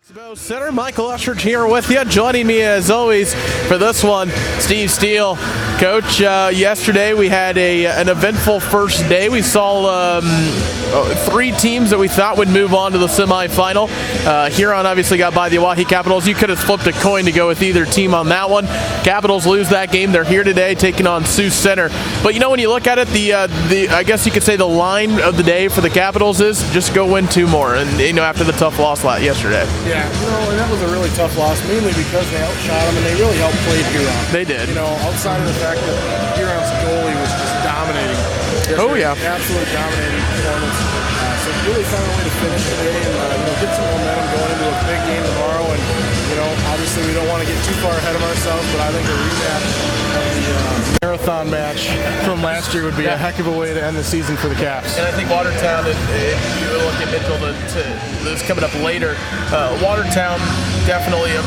Expo Center, Michael Ushridge here with you. Joining me as always for this one, Steve Steele. Coach, yesterday we had an eventful first day. We saw three teams that we thought would move on to the semifinal. Huron obviously got by the Oahe Capitals. You could have flipped a coin to go with either team on that one. Capitals lose that game. They're here today taking on Sioux Center. But you know, when you look at it, the I guess you could say the line of the day for the Capitals is just go win two more. And you know, after the tough loss yesterday. Yeah, you know, and that was a really tough loss, mainly because they outshot them and they really outplayed Huron. They did. You know, outside of the fact that Huron's goalie was just dominating. Oh yeah, absolutely dominating performance. So really found a way to finish today and you know, get some momentum going into a big game tomorrow. And you know, obviously we don't want to get too far ahead of ourselves, but I think a rematch of the marathon match from last year would be a heck of a way to end the season for the Caps. And I think Watertown, if you look at Mitchell, that's coming up later, Watertown definitely a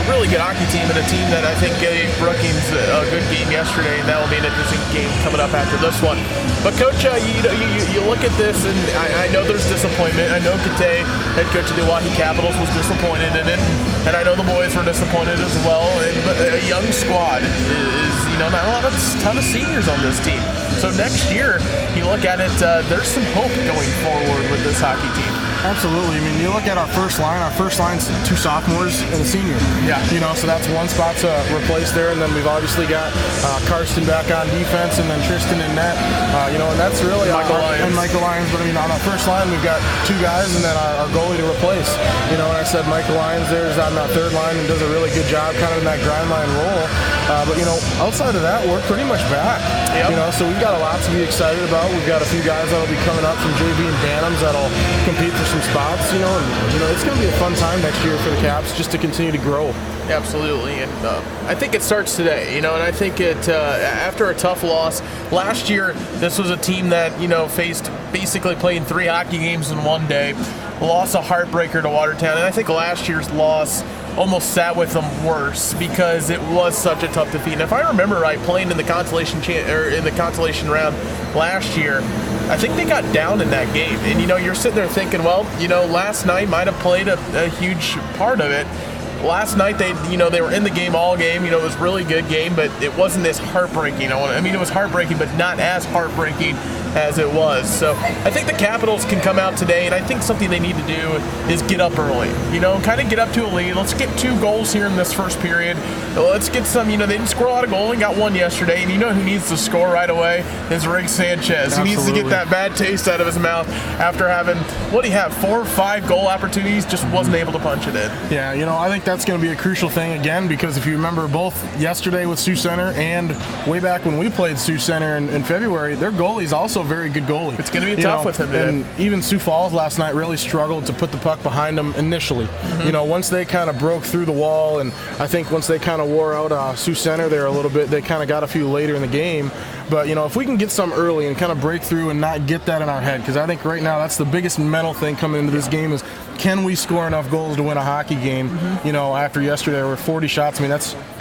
really good hockey team and a team that I think gave Brookings a good game yesterday, and that will be an interesting game coming up after this one. But Coach, you look at this, and I know there's disappointment. I know Kate, head coach of the Oahe Capitals, was disappointed in it, and I know the boys were disappointed as well. But a young squad is, you know, not a ton of seniors on this team. So next year, you look at it, there's some hope going forward with this hockey team. Absolutely. I mean, you look at our first line's two sophomores and a senior. Yeah. You know, so that's one spot to replace there, and then we've obviously got Karsten back on defense, and then Tristan in net. You know, and that's really Michael Lyons. But I mean, on our first line, we've got two guys, and then our goalie to replace. You know, and I said Michael Lyons there is on that third line and does a really good job, kind of in that grind line role. But you know, outside of that, we're pretty much back. Yep. You know, so we've got a lot to be excited about. We've got a few guys that'll be coming up from JV and Bantams that'll compete for some spots, you know, and you know, it's going to be a fun time next year for the Caps just to continue to grow. Absolutely, and I think it starts today, you know, and I think it after a tough loss last year, this was a team that, you know, faced basically playing 3 hockey games in one day, lost a heartbreaker to Watertown, and I think last year's loss almost sat with them worse because it was such a tough defeat. And if I remember right, playing in the consolation round last year, I think they got down in that game. And you know, you're sitting there thinking, well, you know, last night might have played a huge part of it. Last night they were in the game all game. You know, it was a really good game, but it wasn't as heartbreaking. You know, I mean, it was heartbreaking, but not as heartbreaking as it was. So I think the Capitals can come out today, and I think something they need to do is get up early. You know, kind of get up to a lead. Let's get 2 goals here in this first period. Let's get some, you know, they didn't score a lot of goals and got one yesterday, and you know who needs to score right away is Rick Sanchez. Absolutely. He needs to get that bad taste out of his mouth after having, what do you have, 4 or 5 goal opportunities, just wasn't able to punch it in. Yeah, you know, I think that's going to be a crucial thing again, because if you remember both yesterday with Sioux Center and way back when we played Sioux Center in February, their goalie's also a very good goalie. It's going to be tough with him today. And even Sioux Falls last night really struggled to put the puck behind them initially. You know, once they kind of broke through the wall, and I think once they kind of wore out Sioux Center there a little bit, they kind of got a few later in the game. But, you know, if we can get some early and kind of break through and not get that in our head, because I think right now that's the biggest mental thing coming into this game is, can we score enough goals to win a hockey game? You know, after yesterday there were 40 shots. I mean,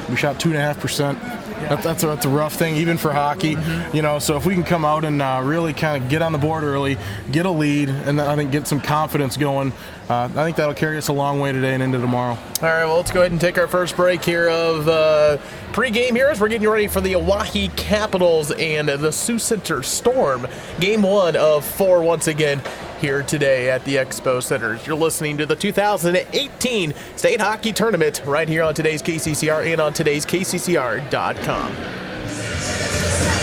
we shot 2.5%. That's a rough thing, even for hockey. You know, so if we can come out and really kind of get on the board early, get a lead, and then I think get some confidence going, I think that'll carry us a long way today and into tomorrow. All right, well, let's go ahead and take our first break here of pregame here as we're getting ready for the Oahe Capitals and the Sioux Center Storm. Game 1 of 4 once again here today at the Expo Center. You're listening to the 2018 State Hockey Tournament right here on today's KCCR and on today's KCCR.com.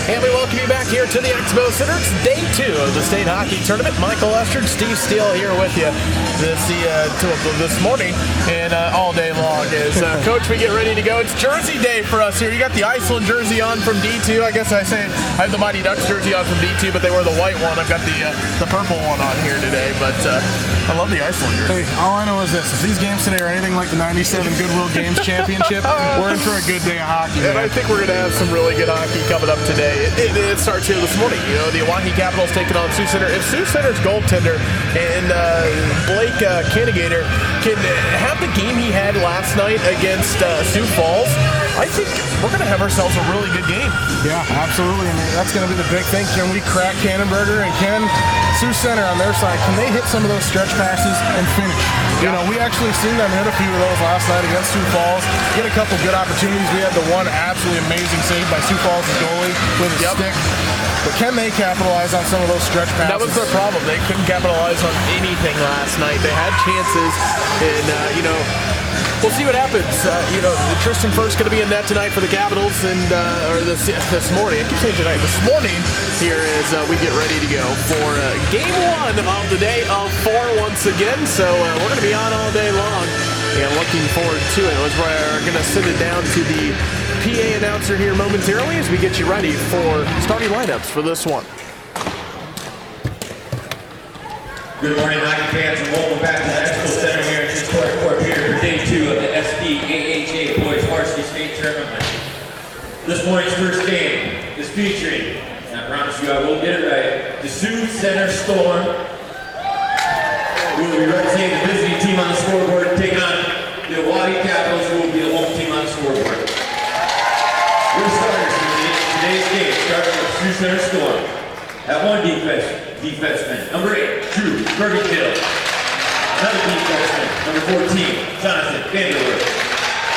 And we welcome you back here to the Expo Center. It's day 2 of the State Hockey Tournament. Michael Ushridge, Steve Steele here with you this morning and all day long. As Coach, we get ready to go. It's Jersey Day for us here. You got the Iceland jersey on from D2. I guess I have the Mighty Ducks jersey on from D2, but they wear the white one. I've got the purple one on here today, but I love the Iceland jersey. Hey, all I know is this: if these games today are anything like the '97 Goodwill Games Championship, we're in for a good day of hockey. And I think we're going to have some really good hockey coming up today. it starts here this morning. You know, the Oahe Capitals taking on Sioux Center. If Sioux Center's goaltender and Blake Kennegator can have the game he had last night against Sioux Falls, I think we're going to have ourselves a really good game. Yeah, absolutely. I mean, that's going to be the big thing. Can we crack Cannonberger, and can Sioux Center on their side, can they hit some of those stretch passes and finish? You know, we actually seen them hit a few of those last night against Sioux Falls, get a couple good opportunities. We had the one absolutely amazing save by Sioux Falls' goalie with his stick. But can they capitalize on some of those stretch passes? That was their problem. They couldn't capitalize on anything last night. They had chances, and, you know, we'll see what happens. You know, Tristan First going to be in net tonight for the Capitals, and or this morning. I keep saying tonight. This morning here as we get ready to go for Game 1 of the day of 4 once again. So we're going to be on all day long, and looking forward to it. We're going to send it down to the PA announcer here momentarily as we get you ready for starting lineups for this one. Good morning, hockey fans, and welcome back to the Expo Center here in Fort Pierre for day 2 of the SBAHA Boys Varsity State Tournament. This morning's first game is featuring, and I promise you I will get it right, the Sioux Center Storm. We will be representing the visiting team on the scoreboard and taking on the Oahe Capitals, who will be the home team on the scoreboard. Your starters for today's game, starting with Sioux Center Storm. At one defenseman, number 8, Drew Bergenhill. Another defenseman, number 14, Jonathan Vanderwerf.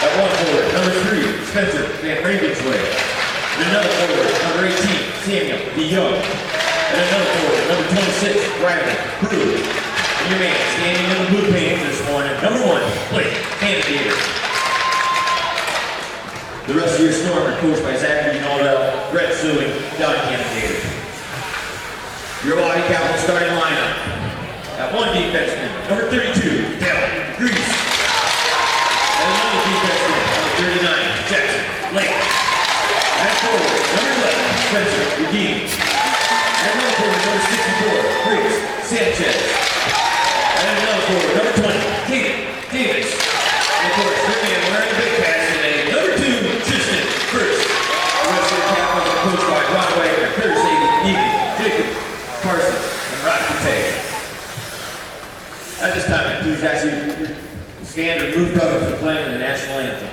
At one forward, number 3, Spencer Van Ravensway. And another forward, number 18, Samuel DeYoung. And another forward, number 26, Riley Brew. And your man standing in the blue paint this morning, number 1, Blake Kennegator. The rest of your Storm are coached by Zachary Norrell, Brett Suing, Don Kennegator. Your Oahe Capitals starting lineup. At one defenseman, number 32, Dale Grease. And another defenseman, number 39, Jackson Lake. At forward, number 11, Spencer McGee. And another forward, number 64, Briggs Sanchez. And another forward, number 20, Kaden Davis. And of course, your man wearing a big pass today, number 2, Tristan First. The rest of the Capitals are coached by Ron Wagner, Thursday evening, Jacob Parsons, and Rocky Tay. At this time, please ask you to stand or move cover for playing the national anthem.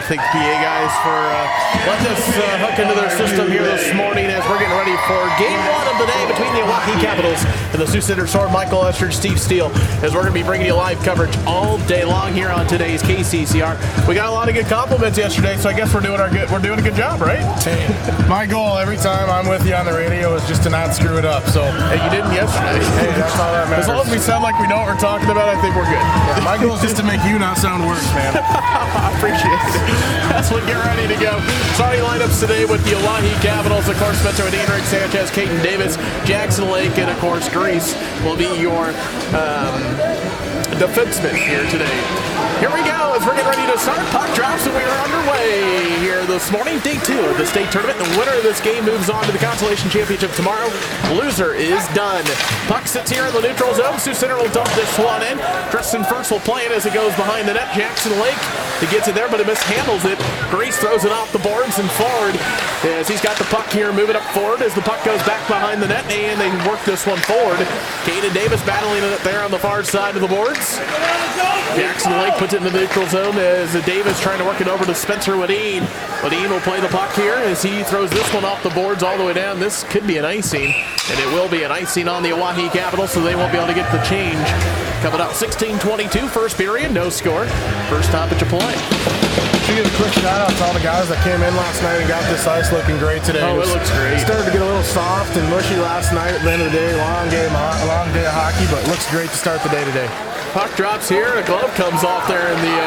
Thank the PA guys for letting us hook into their system here this morning as we're getting ready for Game 1 of the day between the Oahe Capitals and the Sioux Center Storm. Michael Estridge, Steve Steele, as we're going to be bringing you live coverage all day long here on today's KCCR. We got a lot of good compliments yesterday, so I guess we're doing a good job, right? Hey, my goal every time I'm with you on the radio is just to not screw it up. So hey, you didn't yesterday. Hey, that's all that matters. As long as we sound like we know what we're talking about, I think we're good. Yeah, my goal is just to make you not sound worse, man. I appreciate it. as we get ready to go. Starting lineups today with the Oahe Capitals, of course, Spencer Wadeen, Rick Sanchez, Caden Davis, Jackson Lake, and of course, Grease will be your defenseman here today. Here we go as we're getting ready to start. Puck drops and we are underway here this morning. Day 2 of the state tournament. The winner of this game moves on to the consolation championship tomorrow. Loser is done. Puck sits here in the neutral zone. Sioux Center will dump this one in. Tristan first will play it as it goes behind the net. Jackson Lake, he gets it there, but he mishandles it. Grease throws it off the boards and forward as he's got the puck here. Moving up forward as the puck goes back behind the net, and they work this one forward. Caden Davis battling it there on the far side of the boards. Jackson Lake puts it in the neutral zone as Davis trying to work it over to Spencer Wadeen. Wadeen will play the puck here as he throws this one off the boards all the way down. This could be an icing, and it will be an icing on the Oahe Capitals, so they won't be able to get the change. Coming up 16-22, first period, no score. First stoppage of play. Should give a quick shout out to all the guys that came in last night and got this ice looking great today. Oh, it looks great. Started to get a little soft and mushy last night at the end of the day. Long day of hockey, but looks great to start the day today. Puck drops here. A glove comes off there in the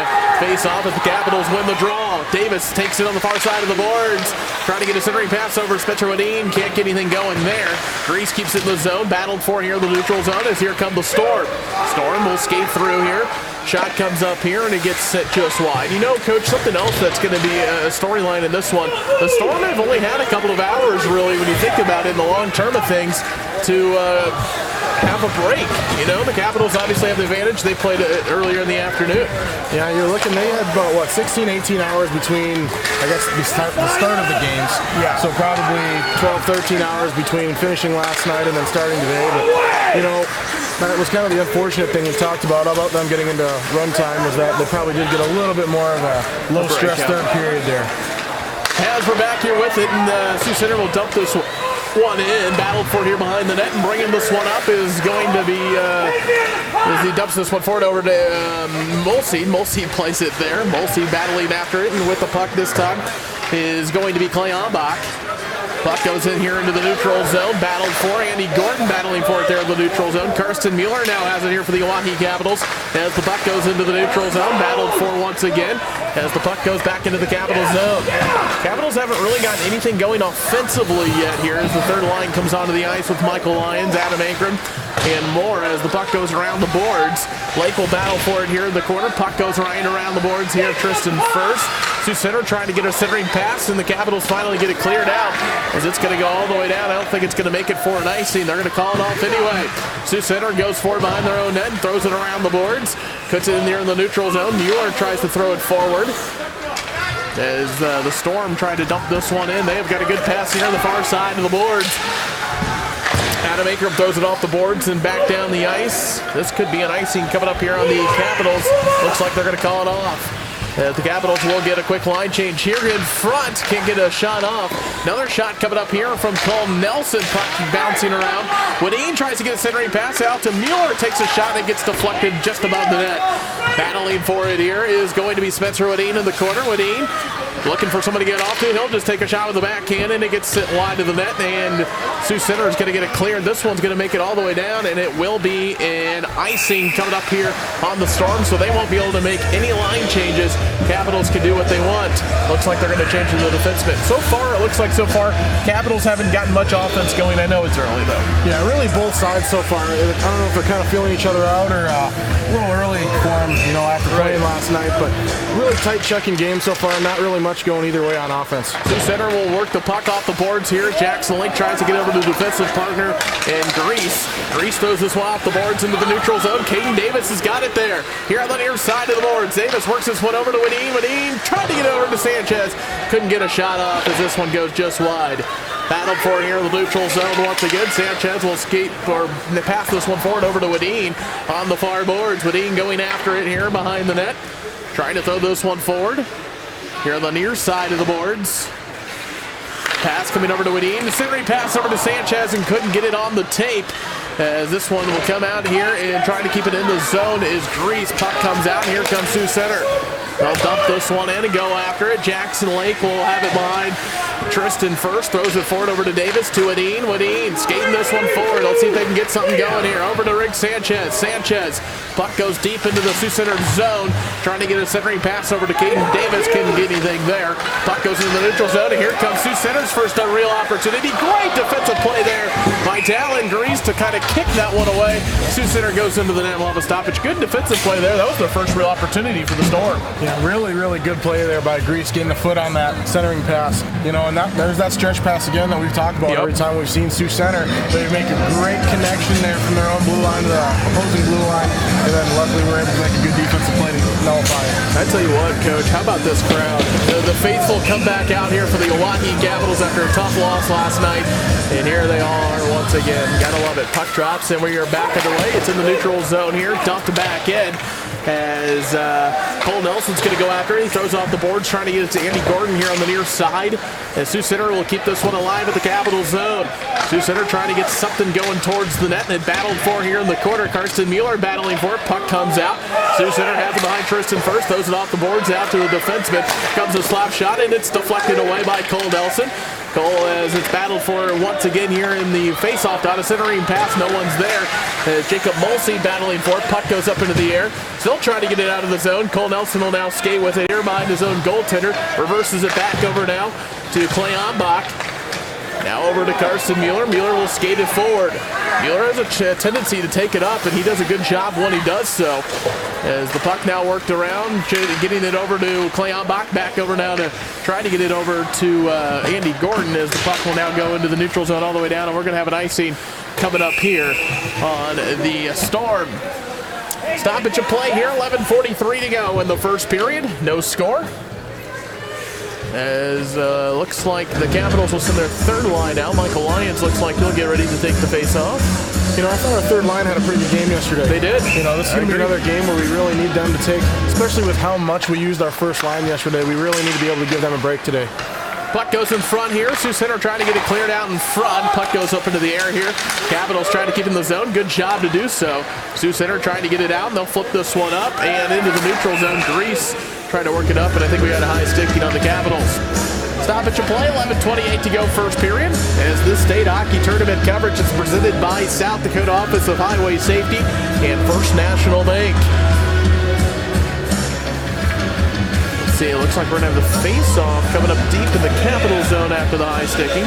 face-off as the Capitals win the draw. Davis takes it on the far side of the boards. Trying to get a centering pass over Spencer Wadeen. Can't get anything going there. Grease keeps it in the zone. Battled for here in the neutral zone as here come the Storm. Storm will skate through here. Shot comes up here and it gets set just wide. You know, Coach, something else that's going to be a storyline in this one. The Storm have only had a couple of hours, really, when you think about it in the long term of things, to have a break. You know, the Capitals obviously have the advantage. They played it earlier in the afternoon. Yeah, you're looking, they had about, 16, 18 hours between, I guess, the start of the games. Yeah. So probably 12, 13 hours between finishing last night and then starting today. But, you know, that was kind of the unfortunate thing we talked about them getting into run time, was that they probably did get a little bit more of a low-stress third period there. As we're back here with it, and Sioux Center will dump this one in. Battled for here behind the net, and bringing this one up is going to be, as he dumps this one forward over to Mulsey. Mulsey plays it there. Mulsey battling after it, and with the puck this time is going to be Clay Ombach. Puck goes in here into the neutral zone. Battled for Andy Gordon, battling for it there in the neutral zone. Karsten Mueller now has it here for the Oahe Capitals as the puck goes into the neutral zone. Battled for once again as the puck goes back into the Capitals zone. Capitals haven't really gotten anything going offensively yet here as the third line comes onto the ice with Michael Lyons, Adam Ankrum, and more as the puck goes around the boards. Lake will battle for it here in the corner. Puck goes right around the boards here. Tristan first. Sioux Center trying to get a centering pass, and the Capitals finally get it cleared out as it's going to go all the way down. I don't think it's going to make it for an icing. They're going to call it off anyway. Sioux Center goes forward behind their own net and throws it around the boards. Puts it in there in the neutral zone. Mueller tries to throw it forward as the Storm tried to dump this one in. They have got a good pass here on the far side of the boards. Adam Ankrum throws it off the boards and back down the ice. This could be an icing coming up here on the Capitals. Looks like they're going to call it off. The Capitals will get a quick line change here in front. Can't get a shot off. Another shot coming up here from Cole Nelson. Puck bouncing around. Wadeen tries to get a centering pass out to Mueller. Takes a shot and gets deflected just above the net. Battling for it here is going to be Spencer Wadeen in the corner. Wadeen looking for somebody to get off to. He'll just take a shot with the backhand and it gets sent wide to the net. And Sioux Center is going to get it cleared. This one's going to make it all the way down, and it will be an icing coming up here on the Storm, so they won't be able to make any line changes. Capitals can do what they want. Looks like they're going to change to the defenseman. So far, Capitals haven't gotten much offense going. I know it's early, though. Yeah, really both sides so far. I don't know if they're kind of feeling each other out or a little early for them, after playing last night, but really tight checking game so far. Not really much going either way on offense. Sioux Center will work the puck off the boards here. Jackson Lake tries to get over to the defensive partner, and Grease throws this one off the boards into the neutral zone. Caden Davis has got it there. Here on the near side of the boards, Davis works this one over to Wadeen. Wadeen tried to get over to Sanchez. Couldn't get a shot off as this one goes just wide. Battle for it here in the neutral zone once again. Sanchez will skate or pass this one forward over to Wadeen on the far boards. Wadeen going after it here behind the net. Trying to throw this one forward. Here on the near side of the boards. Pass coming over to Wadeen. Centering pass over to Sanchez and couldn't get it on the tape. As this one will come out here and trying to keep it in the zone is Grease. Puck comes out and here comes Sioux Center. They'll dump this one in and go after it. Jackson Lake will have it behind Tristan first. Throws it forward over to Davis to Wadeen. Wadeen skating this one forward. Let's see if they can get something going here. Over to Rick Sanchez. Sanchez Puck goes deep into the Sioux Center zone, trying to get a centering pass over to Caden Davis. Couldn't get anything there. Puck goes into the neutral zone, and here comes Sioux Center's first real opportunity. Great defensive play there by Dallin Grease to kind of kick that one away. Sioux Center goes into the net. We'll have a stoppage. Good defensive play there. That was their first real opportunity for the Storm. Yeah, really, really good play there by Grease, getting the foot on that centering pass. You know, and there's that stretch pass again that we've talked about every time we've seen Sioux Center. They make a great connection there from their own blue line to the opposing blue line, and then luckily we're able to make a good defensive play to nullify it. I tell you what, Coach, how about this crowd? The faithful come back out here for the Oahe Capitals after a tough loss last night, and here they are once again. Gotta love it. Puck drops, and we are back underway. It's in the neutral zone here, dumped back in as Cole Nelson's going to go after it. He throws off the boards, trying to get it to Andy Gordon here on the near side. And Sioux Center will keep this one alive at the Capital zone. Sioux Center trying to get something going towards the net, and it battled for here in the corner. Karsten Mueller battling for it. Puck comes out. Sioux Center has it behind Tristan first. Throws it off the boards out to the defenseman. Comes a slap shot, and it's deflected away by Cole Nelson. Cole, as it's battled for once again here in the face-off dot, a centering pass, no one's there. Jacob Mulsey battling for it. Puck goes up into the air. Still trying to get it out of the zone. Cole Nelson will now skate with it here behind his own goaltender. Reverses it back over now to Clay Ombach. Now over to Karsten Mueller. Mueller will skate it forward. Mueller has a tendency to take it up, and he does a good job when he does so. As the puck now worked around, getting it over to Clay Ombach, back over now to try to get it over to Andy Gordon, as the puck will now go into the neutral zone all the way down, and we're going to have an icing coming up here on the Storm. Stoppage of play here, 11:43 to go in the first period. No score. As looks like the Capitals will send their third line out. Michael Lyons looks like he'll get ready to take the face-off. You know, I thought our third line had a pretty good game yesterday. They did. You know, this is going to be another game where we really need them to take, especially with how much we used our first line yesterday, we really need to be able to give them a break today. Puck goes in front here. Sioux Center trying to get it cleared out in front. Puck goes up into the air here. Capitals trying to keep in the zone. Good job to do so. Sioux Center trying to get it out, and they'll flip this one up and into the neutral zone. Grease trying to work it up, and I think we got a high sticking on the Capitals. Stoppage of play, 11:28 to go first period. As this state hockey tournament coverage is presented by South Dakota Office of Highway Safety and First National Bank. See, it looks like we're going to have the face-off coming up deep in the Capital zone after the high sticking.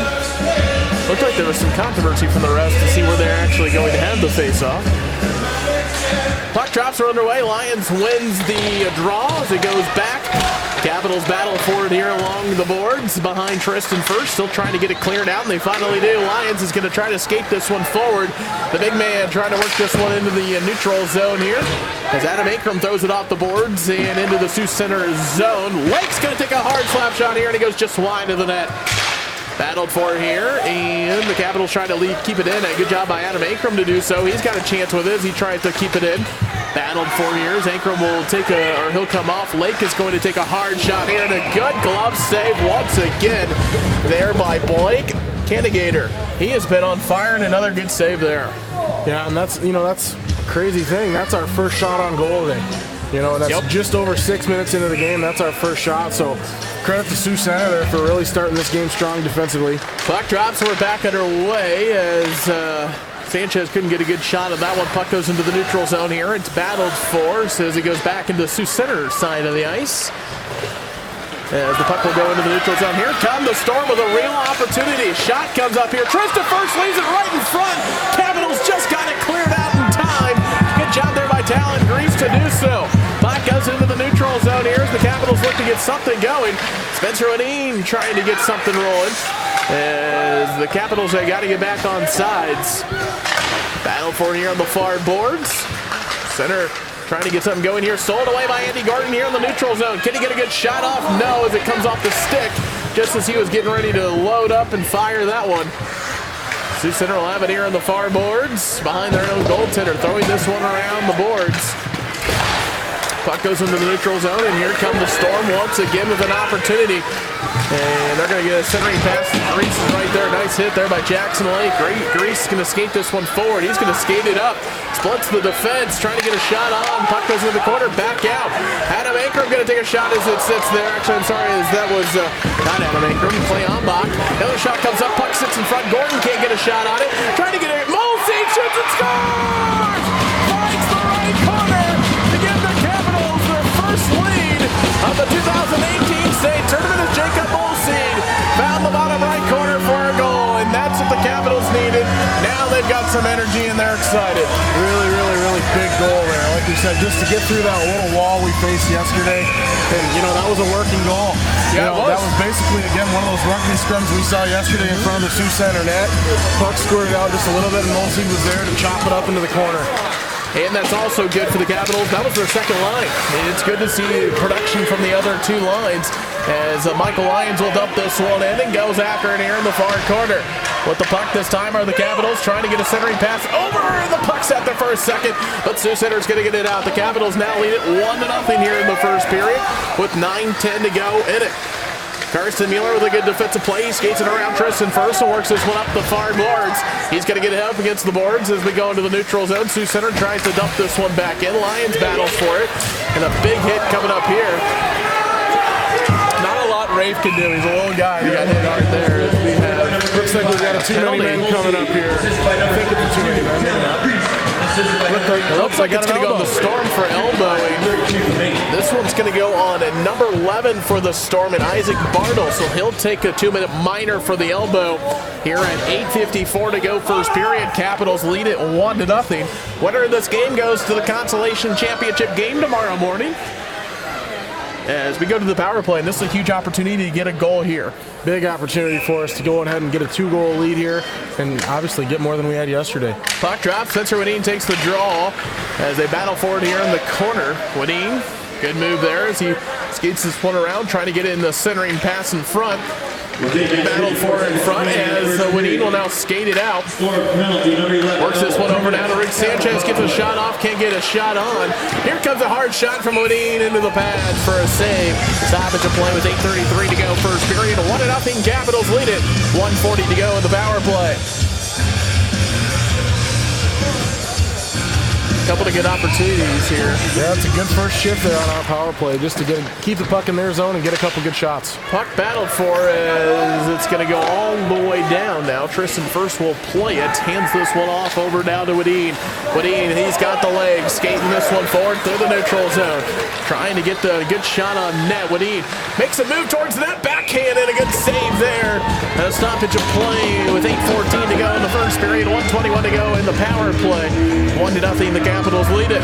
Looked like there was some controversy from the refs to see where they're actually going to have the face-off. Puck drops are underway. Lions wins the draw as it goes back. Capitals battle for it here along the boards behind Tristan first. Still trying to get it cleared out, and they finally do. Lions is going to try to skate this one forward. The big man trying to work this one into the neutral zone here as Adam Akram throws it off the boards and into the Sioux Center zone. Lake's going to take a hard slap shot here, and he goes just wide of the net. Battled for here, and the Capitals trying to keep it in. A good job by Adam Akram to do so. He's got a chance with this. He tried to keep it in. Battled for years. Akram will he'll come off. Lake is going to take a hard shot here, and a good glove save once again there by Blake Candigator. He has been on fire, and another good save there. Yeah, and that's a crazy thing. That's our first shot on goal today. You know, that's just over 6 minutes into the game. That's our first shot. So credit to Sioux Center there for really starting this game strong defensively. Puck drops. We're back underway as Sanchez couldn't get a good shot on that one. Puck goes into the neutral zone here. It's battled for as it goes back into Sioux Center side of the ice. As the puck will go into the neutral zone. Here come the Storm with a real opportunity. Shot comes up here. Tristan first leaves it right in front. Capitals just got it cleared out in time. Good job there by Dallin Grease to do so. Puck goes into the neutral zone here as the Capitals look to get something going. Spencer O'Neill trying to get something rolling. As the Capitals have got to get back on sides. Battle for it here on the far boards. Center trying to get something going here. Sold away by Andy Gordon here in the neutral zone. Can he get a good shot off? No, as it comes off the stick just as he was getting ready to load up and fire that one. Sioux Center will have it here on the far boards behind their own goaltender, throwing this one around the boards. Puck goes into the neutral zone, and here come the Storm once again with an opportunity. And they're going to get a centering pass. Grease is right there. Nice hit there by Jackson Lake. Grease is going to skate this one forward. He's going to skate it up. Splits the defense, trying to get a shot on. Puck goes into the corner, back out. Adam Akram going to take a shot as it sits there. Actually, I'm sorry, as that was not Adam Akram. Clay Ombach. Another shot comes up. Puck sits in front. Gordon can't get a shot on it. Trying to get it. Mulsey shoots and scores! Finds the right corner. excited. Really, really, really big goal there. Like we said, just to get through that little wall we faced yesterday, and that was a working goal. Yeah, that was basically, again, one of those rugby scrums we saw yesterday in front of the Sioux Center net. Puck squirted out just a little bit, and Molsey was there to chop it up into the corner. And that's also good for the Capitals. That was their second line. And it's good to see production from the other two lines as Michael Lyons will dump this one in and goes after it here in the far corner. With the puck this time are the Capitals trying to get a centering pass over. The puck set there for a second, but Sioux Center's going to get it out. The Capitals now lead it 1-0 here in the first period with 9:10 to go in it. Carson Mueller with a good defensive play. He skates it around Tristan first and works this one up the far boards. He's going to get it up against the boards as we go into the neutral zone. Sioux Center tries to dump this one back in. Lions battles for it. And a big hit coming up here. Not a lot Rafe can do. He's a little guy. He got hit hard there. As we have, looks like we've got a too many men coming up here. I think it's too many men. Looks like it's going to go on the Storm for elbowing. This one's going to go on at number 11 for the Storm and Isaac Bartle, so he'll take a 2-minute minor for the elbow here at 8:54 to go first period. Capitals lead it 1-0. Winner of this game goes to the Consolation Championship game tomorrow morning. As we go to the power play, and this is a huge opportunity to get a goal here. Big opportunity for us to go ahead and get a 2-goal lead here and obviously get more than we had yesterday. Puck drops. Spencer Wadeen takes the draw as they battle for it here in the corner. Wadeen, good move there as he skates this one around, trying to get in the centering pass in front. Battle for it in front as Wadeen will now skate it out. Works this one over now to Rick Sanchez. Gets a shot off, can't get a shot on. Here comes a hard shot from Wadeen into the pads for a save. Stoppage of play with 8:33 to go first period. 1-0 Capitals lead it. 1:40 to go in the power play. Couple of good opportunities here. Yeah, it's a good first shift there on our power play, just to keep the puck in their zone and get a couple good shots. Puck battled for as it's going to go all the way down now. Tristan first will play it, hands this one off over down to Wadeen. Wadeen, he's got the legs, skating this one forward through the neutral zone. Trying to get the good shot on net. Wadeen makes a move towards the net, backhand and a good save there. A stoppage of play with 8:14 to go in the first period, 1:21 to go in the power play. 1-0, the Capitals lead it.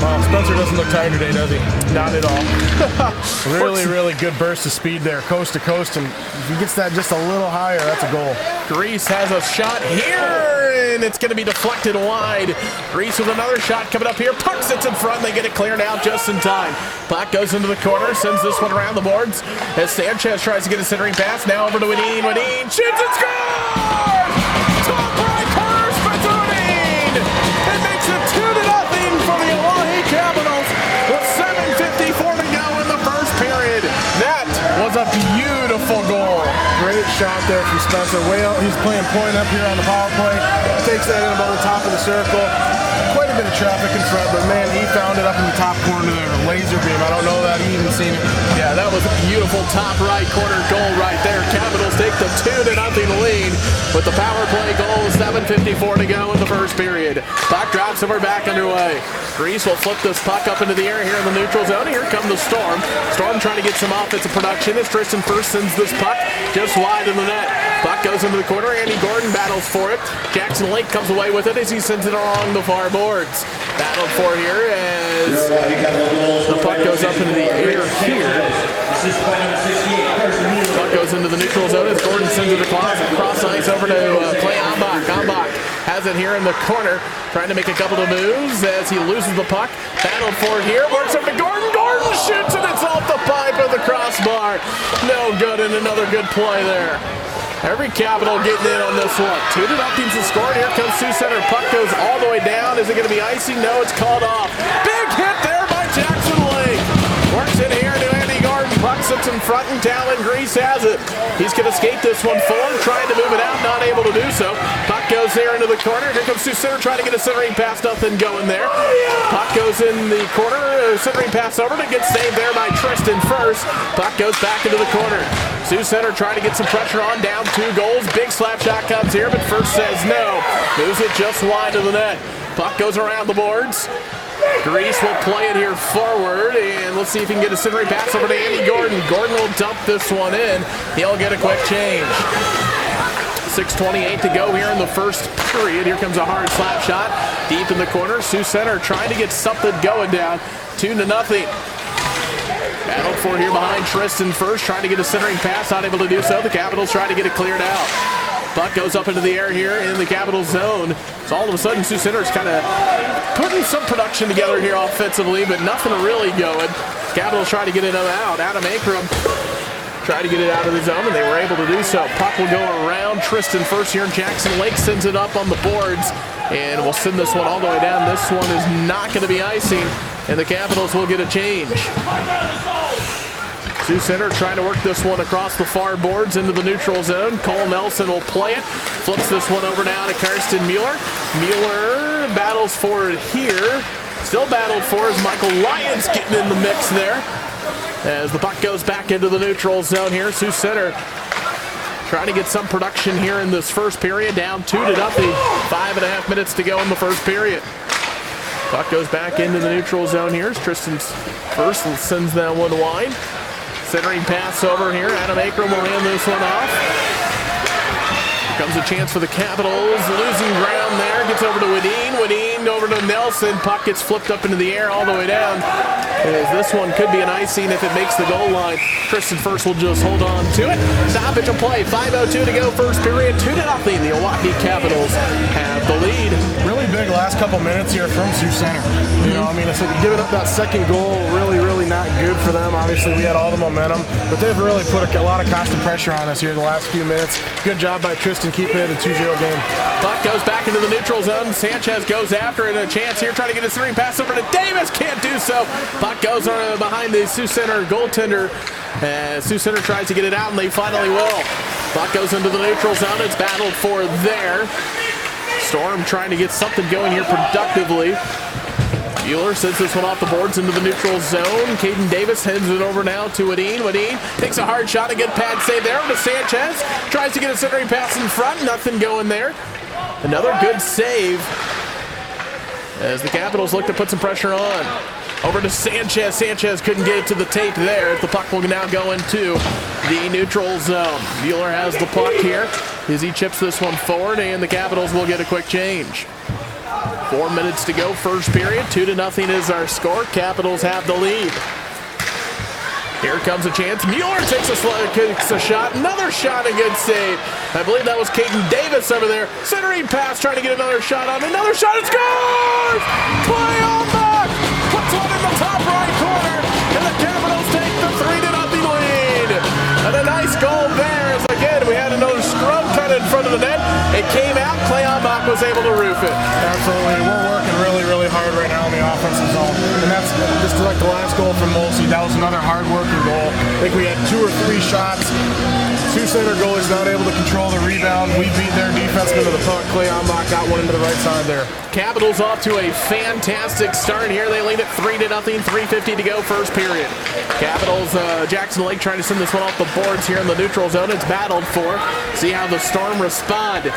Wow, Spencer doesn't look tired today, does he? Not at all. Really good burst of speed there, coast to coast, and if he gets that just a little higher, that's a goal. Grease has a shot here, and it's going to be deflected wide. Grease with another shot coming up here. Puck sits in front, they get it cleared out just in time. Puck goes into the corner, sends this one around the boards as Sanchez tries to get a centering pass. Now over to Wadeen. Wadeen shoots and scores! Top right corner, Spencer Wadeen! It makes it 2-0 for the Oahe Capitals with 7:54 to go in the first period. That was a beautiful goal. Great shot there from Spencer. Way out, he's playing point up here on the power play. Takes that in about the top of the circle. Quite a bit of traffic in front, but man, he found it up in the top corner there. A laser beam. I don't know that he even seen it. Yeah, that was a beautiful top right corner goal right there. Capitals take the 2-0 lead with the power play goal. 7:54 to go in the first period. Puck drops and we're back underway. Grease will flip this puck up into the air here in the neutral zone. Here come the Storm. Storm trying to get some offensive production as Tristan first sends this puck just wide in the net. Puck goes into the corner. Andy Gordon battles for it. Jackson Lake comes away with it as he sends it along the far boards. Battled for here as the puck goes up into the air here. Puck goes into the neutral zone as Gordon sends it across ice over to Clay Ambach. Ambach has it here in the corner, trying to make a couple of moves as he loses the puck. Battled for it here, works over to Gordon. Gordon shoots and it's off the pipe of the crossbar. No good, and another good play there. Every Capital getting in on this one. 2-0 to score. Here comes Sioux Center. Puck goes all the way down. Is it going to be icing? No, it's called off. Big hit there by Jackson Lake. Works in here to Andy Gordon. Puck sits in front and Talon Grease has it. He's going to skate this one forward, trying to move it out, not able to do so. Puck goes there into the corner. Here comes Sioux Center trying to get a centering pass, nothing going there. Puck goes in the corner, centering pass over to get saved there by Tristan first. Puck goes back into the corner. Sioux Center trying to get some pressure on, down 2 goals. Big slap shot comes here, but first says no. Moves it just wide of the net. Puck goes around the boards. Grease will play it here forward, and let's see if he can get a centering pass over to Andy Gordon. Gordon will dump this one in. He'll get a quick change. 6:28 to go here in the first period. Here comes a hard slap shot deep in the corner. Sioux Center trying to get something going, down 2-0. Battled for here behind Tristan first, trying to get a centering pass, not able to do so. The Capitals trying to get it cleared out. Puck goes up into the air here in the Capitals zone. So all of a sudden, Sioux Center is kind of putting some production together here offensively, but nothing really going. Capitals try to get it out. Adam Akram tried to get it out of the zone, and they were able to do so. Puck will go around Tristan first here. Jackson Lake sends it up on the boards, and we'll send this one all the way down. This one is not going to be icing, and the Capitals will get a change. Sioux Center trying to work this one across the far boards into the neutral zone. Cole Nelson will play it. Flips this one over now to Karsten Mueller. Mueller battles for it here. Still battled for as Michael Lyons getting in the mix there. As the puck goes back into the neutral zone here. Sioux Center trying to get some production here in this first period. Down 2-0. 5.5 minutes to go in the first period. Puck goes back into the neutral zone here. Tristan's first and sends that one wide. Centering pass over here. Adam Akram will hand this one off. Here comes a chance for the Capitals. Losing ground there. Gets over to Wadeen. Wadeen over to Nelson. Puck gets flipped up into the air all the way down. As this one could be an icing if it makes the goal line. Tristan first will just hold on to it. Stoppage of play. 5:02 to go first period. 2-0. The Oahe Capitals have the lead. Really big last couple minutes here from Sioux Center. You know, I mean, it's like giving up that second goal, really not good for them. Obviously, we had all the momentum, but they've really put a lot of constant pressure on us here the last few minutes. Good job by Tristan keeping it a 2-0 game. Puck goes back into the neutral zone. Sanchez goes after it. A chance here trying to get a centering pass over to Davis. Can't do so. Puck goes behind the Sioux Center goaltender. Sioux Center tries to get it out, and they finally will. Puck goes into the neutral zone. It's battled for there. Storm trying to get something going here productively. Mueller sends this one off the boards into the neutral zone. Caden Davis hands it over now to Wadeen. Wadeen takes a hard shot, a good pad save there to Sanchez. Tries to get a centering pass in front. Nothing going there. Another good save as the Capitals look to put some pressure on. Over to Sanchez. Sanchez couldn't get it to the tape there. The puck will now go into the neutral zone. Mueller has the puck here as he chips this one forward, and the Capitals will get a quick change. 4 minutes to go, first period. 2-0 is our score. Capitals have the lead. Here comes a chance. Mueller takes a shot. Another shot, a good save. I believe that was Caden Davis over there. Centering pass, trying to get another shot on. Another shot, it scores! Play on back! Puts one in the top right corner, and the Capitals take the 3-0 lead. And a nice goal there, as again, we had another scrum cut in front of the net. It came out, Clay Ombach was able to roof it. Absolutely, we're working really hard right now in the offensive zone. And that's just like the last goal from Molsey. That was another hard-working goal. I think we had 2 or 3 shots. Sioux Center goalie's not able to control the rebound. We beat their defenseman to the puck. Clay Ombach got one into the right side there. Capitals off to a fantastic start here. They lead it 3-0, 3:50 to go first period. Capitals, Jackson Lake trying to send this one off the boards here in the neutral zone. It's battled for. See how the Storm respond.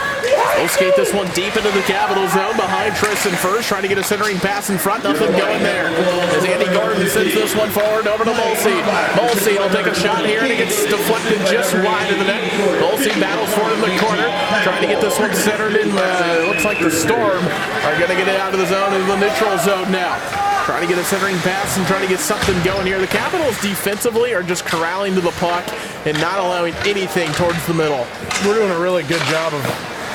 They'll skate this one deep into the Capital zone behind Tristan first, trying to get a centering pass in front. Nothing going there. As Andy Gordon sends this one forward over to Molsey. Molsey will take a shot here, and it gets deflected just wide of the net. Molsey battles for it in the corner, trying to get this one centered in. Looks like the Storm are going to get it out of the zone into the neutral zone now. Trying to get a centering pass and trying to get something going here. The Capitals defensively are just corralling to the puck and not allowing anything towards the middle. We're doing a really good job of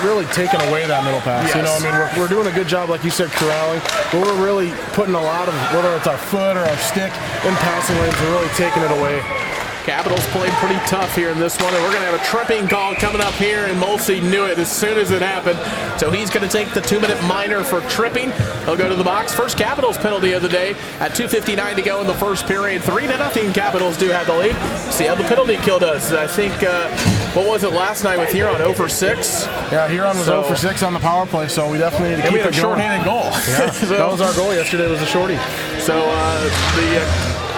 really taking away that middle pass. Yes. You know, I mean, we're doing a good job, like you said, corralling, but we're really putting a lot of, whether it's our foot or our stick, in passing lanes, we're really taking it away. Capitals played pretty tough here in this one, and we're going to have a tripping call coming up here, and Molsey knew it as soon as it happened. So he's going to take the 2-minute minor for tripping. He'll go to the box. First Capitals penalty of the day at 2:59 to go in the first period. 3-0 Capitals do have the lead. See how the penalty kill does. I think, what was it last night with Huron, 0 for 6? Yeah, Huron was 0 for 6 on the power play, so we definitely need to keep it going. We had a shorthanded goal. Yeah, so, that was our goal yesterday, was a shorty. So the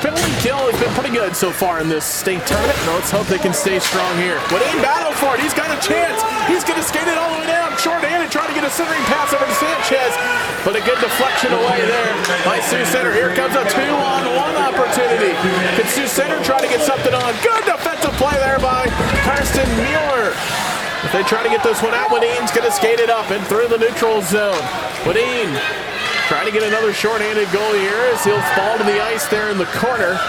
penalty kill has been pretty good so far in this state tournament. Now let's hope they can stay strong here. Wadeen battled for it. He's got a chance. He's going to skate it all the way down. Short-handed, trying to get a centering pass over to Sanchez. But a good deflection away there by Sioux Center. Here comes a 2-on-1 opportunity. Can Sioux Center try to get something on? Good defensive play there by Karsten Mueller. If they try to get this one out, Wadeen's going to skate it up and through the neutral zone. Wadeen trying to get another shorthanded goal here as he'll fall to the ice there in the corner.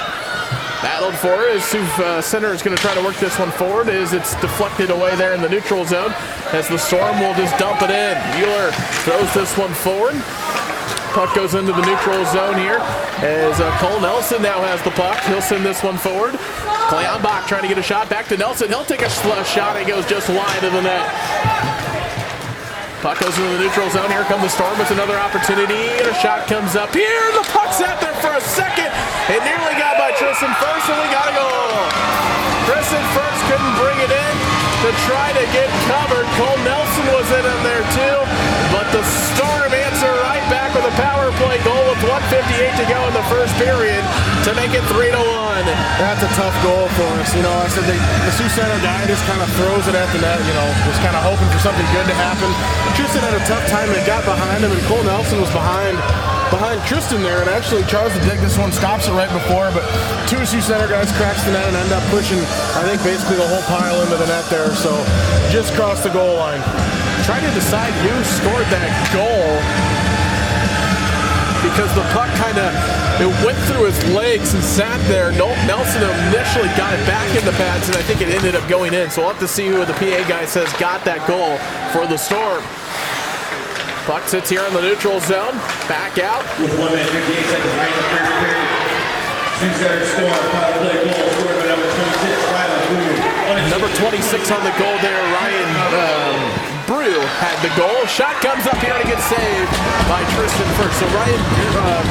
Battled for it as Sioux Center is going to try to work this one forward as it's deflected away there in the neutral zone as the Storm will just dump it in. Mueller throws this one forward. Puck goes into the neutral zone here as Cole Nelson now has the puck. He'll send this one forward. Kleonbach trying to get a shot back to Nelson. He'll take a shot and goes just wide of the net. Puck goes into the neutral zone. Here comes the Storm with another opportunity. And a shot comes up here. The puck's out there for a second. It nearly got by Tristan First, and we got a goal. Tristan First couldn't bring it in to try to get covered. Cole Nelson was in there too. But the Storm answer right back with a power play goal with 1:58 to go in the first period to make it 3-1. That's a tough goal for us. You know, I said the Sioux Center guy just kind of throws it at the net, you know, was kind of hoping for something good to happen. Tristan had a tough time and got behind him, and Cole Nelson was behind Tristan there, and actually tries to dig this one, stops it right before, but two Sioux Center guys cracks the net and end up pushing, I think, basically the whole pile into the net there, so just crossed the goal line. Trying to decide who scored that goal because the puck it went through his legs and sat there. Nelson initially got it back in the pads, and I think it ended up going in, so we'll have to see who the PA guy says got that goal for the Storm. Puck sits here in the neutral zone. Back out. With 1 minute 58 seconds remaining in the first period. Sioux Center Storm, power play goal scored by number 26, Ryan Brew. Number 26 on the goal there, Ryan Brew had the goal. Shot comes up here to get saved by Tristan First. So Ryan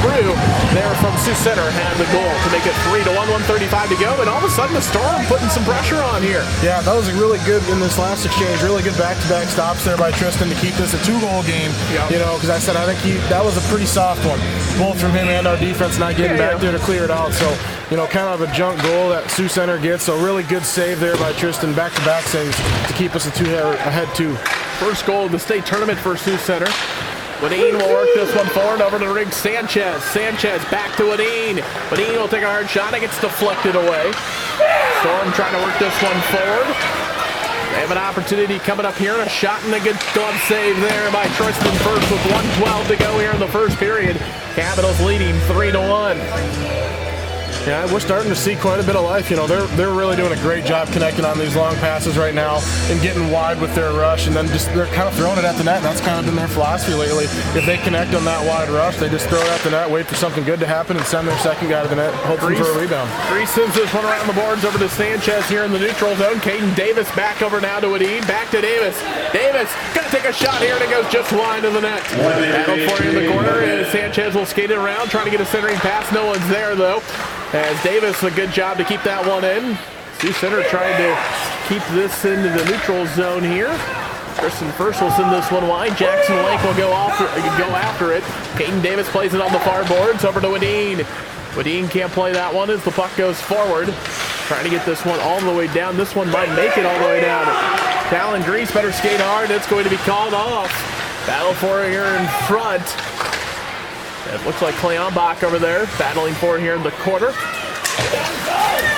Brew there from Sioux Center had the goal to make it 3-1, 1:35 to go. And all of a sudden the Storm putting some pressure on here. Yeah, that was really good in this last exchange. Really good back-to-back stops there by Tristan to keep this a 2-goal game. Yep. You know, because I said I think that was a pretty soft one. Both from him and our defense not getting back there to clear it out. So, you know, kind of a junk goal that Sioux Center gets. So really good save there by Tristan. Back-to-back saves to keep us ahead 2. First goal of the state tournament for Sioux Center. Wadeen will work this one forward over to Riggs Sanchez. Sanchez back to Wadeen. Wadeen will take a hard shot. It gets deflected away. Storm trying to work this one forward. They have an opportunity coming up here, and a shot and a good glove save there by Tristan First with 1:12 to go here in the first period. Capitals leading 3-1. Yeah, we're starting to see quite a bit of life. You know, they're really doing a great job connecting on these long passes right now and getting wide with their rush, and then they're kind of throwing it at the net. That's kind of been their philosophy lately. If they connect on that wide rush, they just throw it at the net, wait for something good to happen, and send their second guy to the net, hoping for a rebound. Reese sends this one around the boards over to Sanchez here in the neutral zone. Caden Davis back over now to Wadeen. Back to Davis. Davis gonna take a shot here, and it goes just wide of the net. Battle for you in the corner, and Sanchez will skate it around, trying to get a centering pass. No one's there though. As Davis, a good job to keep that one in. Sioux Center trying to keep this into the neutral zone here. Tristan First will send this one wide. Jackson Lake will go after it. Peyton Davis plays it on the far boards over to Wadeen. Wadeen can't play that one as the puck goes forward. Trying to get this one all the way down. This one might make it all the way down. Talon Grease better skate hard. It's going to be called off. Battle for it here in front. It looks like Kleonbach over there battling for it here in the corner.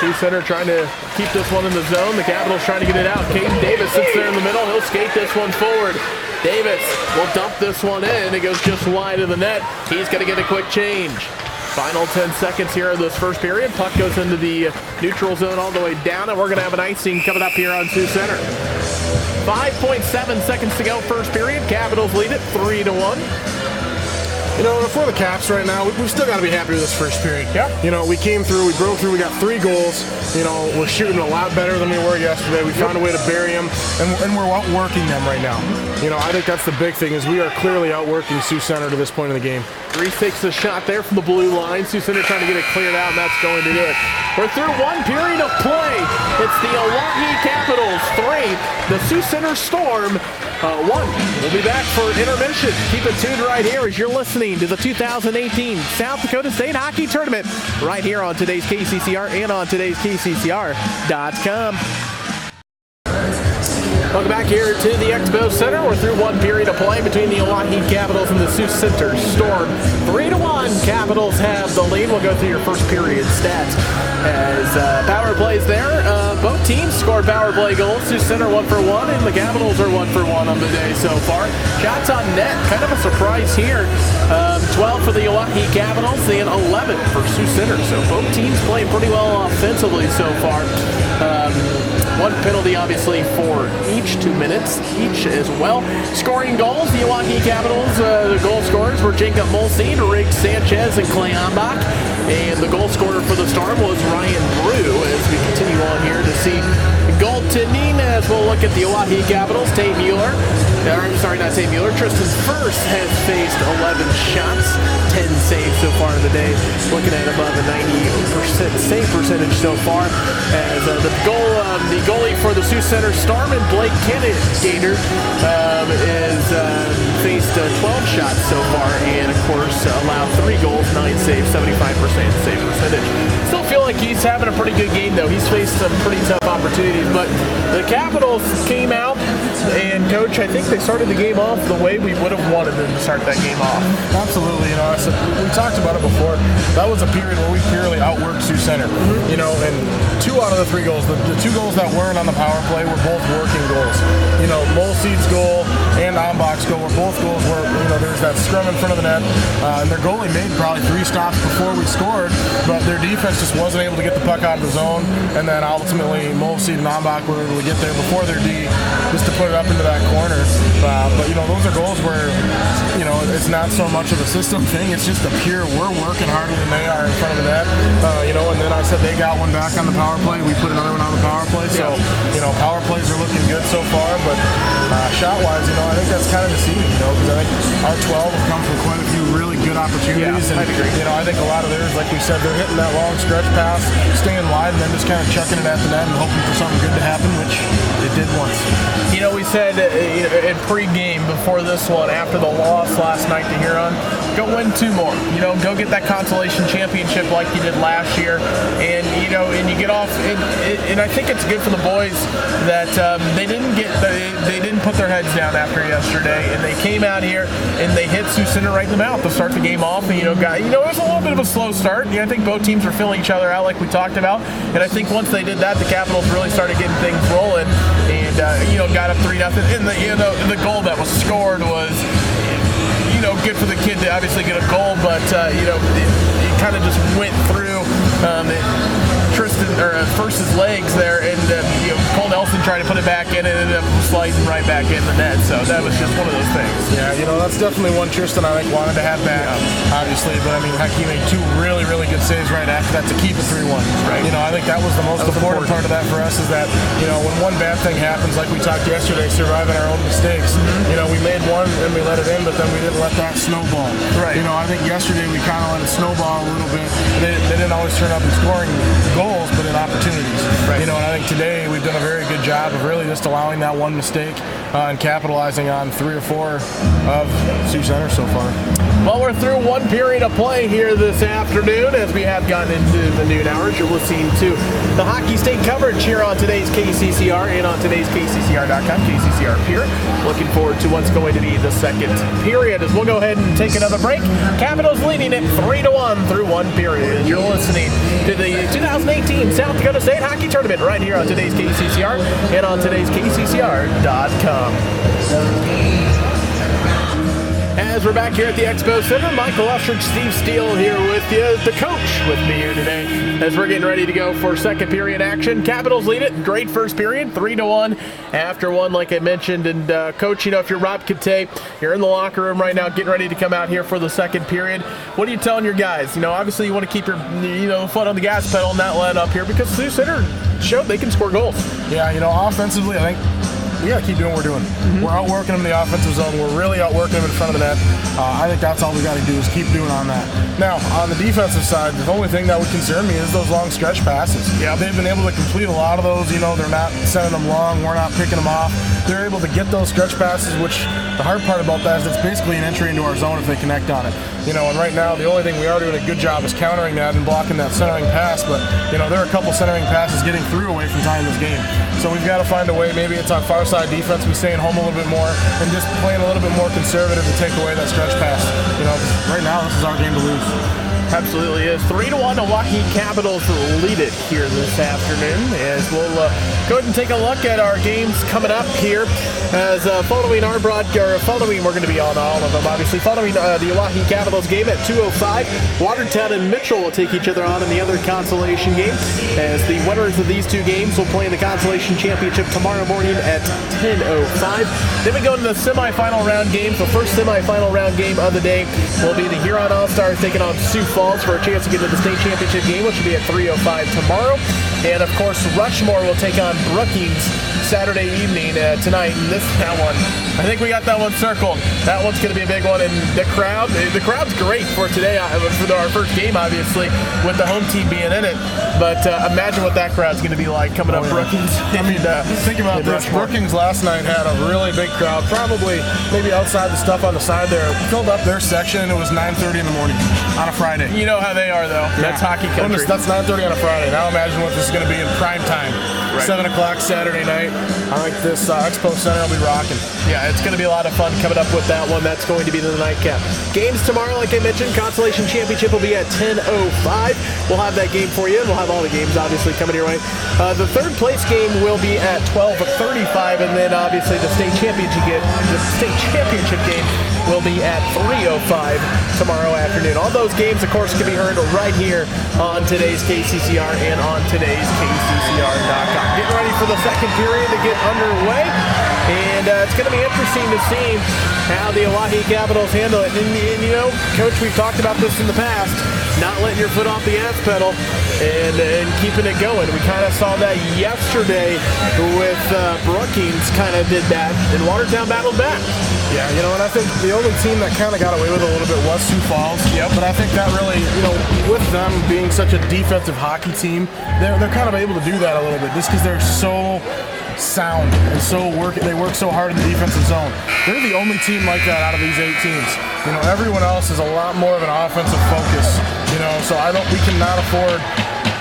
Sioux Center trying to keep this one in the zone. The Capitals trying to get it out. Caden Davis sits there in the middle. He'll skate this one forward. Davis will dump this one in. It goes just wide of the net. He's going to get a quick change. Final 10 seconds here in this first period. Puck goes into the neutral zone all the way down, and we're going to have an icing coming up here on Sioux Center. 5.7 seconds to go first period. Capitals lead it 3-1. You know, if we're the Caps right now, we've still got to be happy with this first period. Yeah. You know, we came through, we broke through, we got 3 goals. You know, we're shooting a lot better than we were yesterday. We found a way to bury them, and we're outworking them right now. You know, I think that's the big thing, is we are clearly outworking Sioux Center to this point in the game. Reese takes the shot there from the blue line. Sioux Center trying to get it cleared out, and that's going to do it. We're through 1 period of play. It's the Oahe Capitals 3, the Sioux Center Storm 1. We'll be back for intermission. Keep it tuned right here as you're listening to the 2018 South Dakota State Hockey Tournament right here on today's KCCR and on today's KCCR.com. Welcome back here to the Expo Center. We're through 1 period of play between the Oahe Capitals and the Sioux Center Storm. 3-1. Capitals have the lead. We'll go through your first period stats as power plays there. Both teams scored power play goals. Sioux Center 1 for 1, and the Capitals are 1 for 1 on the day so far. Shots on net, kind of a surprise here. 12 for the Oahe Capitals and 11 for Sioux Center. So both teams playing pretty well offensively so far. One penalty, obviously, for each, 2 minutes each as well. Scoring goals, the Oahe Capitals, the goal scorers were Jacob Molstein, Rick Sanchez, and Clay Ambach. And the goal scorer for the Storm was Ryan Brew, as we continue on here to see goaltending as we'll look at the Oahe Capitals. Tate Mueller, not Tate Mueller, Tristan First has faced 11 shots, 10 saves so far in the day, looking at above a 90% save percentage so far. As the goalie for the Sioux Center Storm and Blake Kennedy is faced 12 shots so far, and of course allowed 3 goals, 9 saves, 75% save percentage. Still feel like he's having a pretty good game though. He's faced some pretty tough opportunities, but the Capitals came out, and Coach, I think they started the game off the way we would have wanted them to start that game off. Absolutely. We talked about it before. That was a period where we purely outworked Sioux Center. And 2 out of the 3 goals, the 2 goals that weren't on the power play were both working goals. Molseed's goal and Ambach's goal were both goals where, there's that scrum in front of the net, and their goalie made probably 3 stops before we scored, but their defense just wasn't able to get the puck out of the zone, and then ultimately Molseed and Ambach were able to get there before their D just to put it up into that corner. But those are goals where, it's not so much of a system thing, it's just a pure, we're working harder than they are in front of the net, and then I said they got one back on the power play, we put another one on the power play, so, power plays are looking good so far, but shot-wise, I think that's kind of deceiving, because I think our 12 have come from quite a few really good opportunities, and, I'd agree. I think a lot of theirs, like we said, they're hitting that long stretch pass, staying wide, and then just kind of chucking it at the net and hoping for something good to happen, which it did once. We said in pregame before this one, after the loss last night to Huron, go win 2 more. Go get that consolation championship like you did last year, and you get off. And I think it's good for the boys that they didn't put their heads down after yesterday, and they came out here and they hit Sioux Center right in the mouth to start the game off. And it was a little bit of a slow start. I think both teams were filling each other out like we talked about, and I think once they did that, the Capitals really started getting things rolling, and got up 3-0. And the goal that was scored was good for the kid to obviously get a goal, but it kind of just went through Tristan First's legs there, and Cole Nelson tried to put it back in and ended up sliding right back in the net. So that was just one of those things. Yeah, that's definitely one Tristan I think wanted to have back, obviously. But he made 2 really, really good saves right after that to keep it 3-1. Right. I think that was the most important part of that for us is that when one bad thing happens, like we talked yesterday, surviving our own mistakes. We made one and we let it in, but then we didn't let that snowball. Right. I think yesterday we kind of let it snowball a little bit. They didn't always turn up in scoring goals, but in opportunities. Right. And I think today we've done a very good job of really just allowing that one mistake and capitalizing on 3 or 4 of Sioux Center so far. Well, we're through 1 period of play here this afternoon as we have gotten into the noon hours. You're listening to the Hockey State coverage here on today's KCCR and on today's KCCR.com, KCCR Pier. Looking forward to what's going to be the second period as we'll go ahead and take another break. Capitals leading it 3-1 through 1 period. You're listening to the 2018 South Dakota State Hockey Tournament right here on today's KCCR and on today's KCCR.com. As we're back here at the Expo Center, Michael Ushridge, Steve Steele here with you, the coach with me here today, as we're getting ready to go for second period action. Capitals lead it, great first period, 3-1 after 1, like I mentioned. And Coach, if you're Rob Kate, you're in the locker room right now, getting ready to come out here for the second period. What are you telling your guys? Obviously you want to keep your foot on the gas pedal and not let up here because Sioux Center showed they can score goals. Yeah, offensively, I think we got to keep doing what we're doing. We're outworking them in the offensive zone. We're really outworking them in front of the net. I think that's all we got to do is keep doing on that. Now, on the defensive side, the only thing that would concern me is those long stretch passes. Yeah, they've been able to complete a lot of those. They're not sending them long. We're not picking them off. They're able to get those stretch passes, which the hard part about that is it's basically an entry into our zone if they connect on it. And right now, the only thing we are doing a good job is countering that and blocking that centering pass. But, there are a couple centering passes getting through away from tying this game. So we've got to find a way. Maybe it's on far side defense, be staying home a little bit more, and just playing a little bit more conservative to take away that stretch pass. You know, right now this is our game to lose. Absolutely is. 3-1 Oahe Capitals lead it here this afternoon. As we'll go ahead and take a look at our games coming up here. As following our following, we're going to be on all of them, obviously. Following the Oahe Capitals game at 2:05, Watertown and Mitchell will take each other on in the other consolation game. As the winners of these two games will play in the consolation championship tomorrow morning at 10:05. Then we go into the semifinal round games. The first semifinal round game of the day will be the Huron All-Stars taking on Sioux Falls for a chance to get to the state championship game, which will be at 3:05 tomorrow. And of course, Rushmore will take on Brookings Saturday evening tonight. And that one, I think we got that one circled. That one's going to be a big one. And the crowd's great for today, for our first game, obviously, with the home team being in it. But imagine what that crowd's going to be like coming up, Brookings. I mean, think about this. Brookings last night had a really big crowd, probably maybe outside the stuff on the side there. Filled up their section, and it was 9:30 in the morning on a Friday. You know how they are, though. Yeah. That's hockey country. That's 9:30 on a Friday. Now imagine what this is going to be in prime time. Right. 7 o'clock Saturday night. I think this Expo Center will be rocking. Yeah, it's going to be a lot of fun coming up with that one. That's going to be the nightcap. Games tomorrow, like I mentioned, Consolation Championship will be at 10:05. We'll have that game for you, and we'll have all the games, obviously, coming your way. The third place game will be at 12:35, and then, obviously, the state championship game will be at 3:05 tomorrow afternoon. All those games, of course, can be heard right here on today's KCCR and on today's KCCR.com. Getting ready for the second period to get underway, and it's going to be interesting to see how the Oahe Capitals handle it. And, you know, Coach, we've talked about this in the past, not letting your foot off the gas pedal and keeping it going. We kind of saw that yesterday with Brookings kind of did that, and Watertown battled back. Yeah, you know, and I think the only team that kind of got away with it a little bit was Sioux Falls. Yep. But I think that really, you know, with them being such a defensive hockey team, they're kind of able to do that a little bit just because they're so sound and they work so hard in the defensive zone. They're the only team like that out of these 8 teams. You know, everyone else is a lot more of an offensive focus. You know, so we cannot afford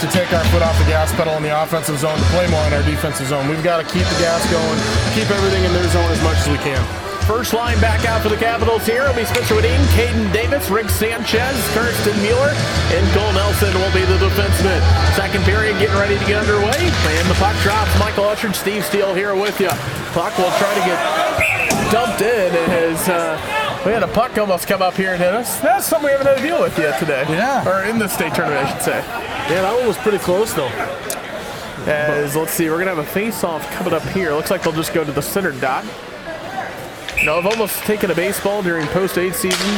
to take our foot off the gas pedal in the offensive zone to play more in our defensive zone. We've got to keep the gas going, keep everything in their zone as much as we can. First line back out for the Capitals here will be Spencer Wadeen, Caden Davis, Rick Sanchez, Kirsten Mueller, and Cole Nelson will be the defensemen. Second period getting ready to get underway, and the puck drops. Michael Ushard, Steve Steele here with you. Puck will try to get dumped in as we had a puck almost come up here and hit us. That's something we haven't had to deal with yet today. Yeah. Or in the state tournament, I should say. Yeah, that one was pretty close, though. Let's see, we're going to have a face-off coming up here. Looks like they'll just go to the center dot. No, I've almost taken a baseball during post-8 season.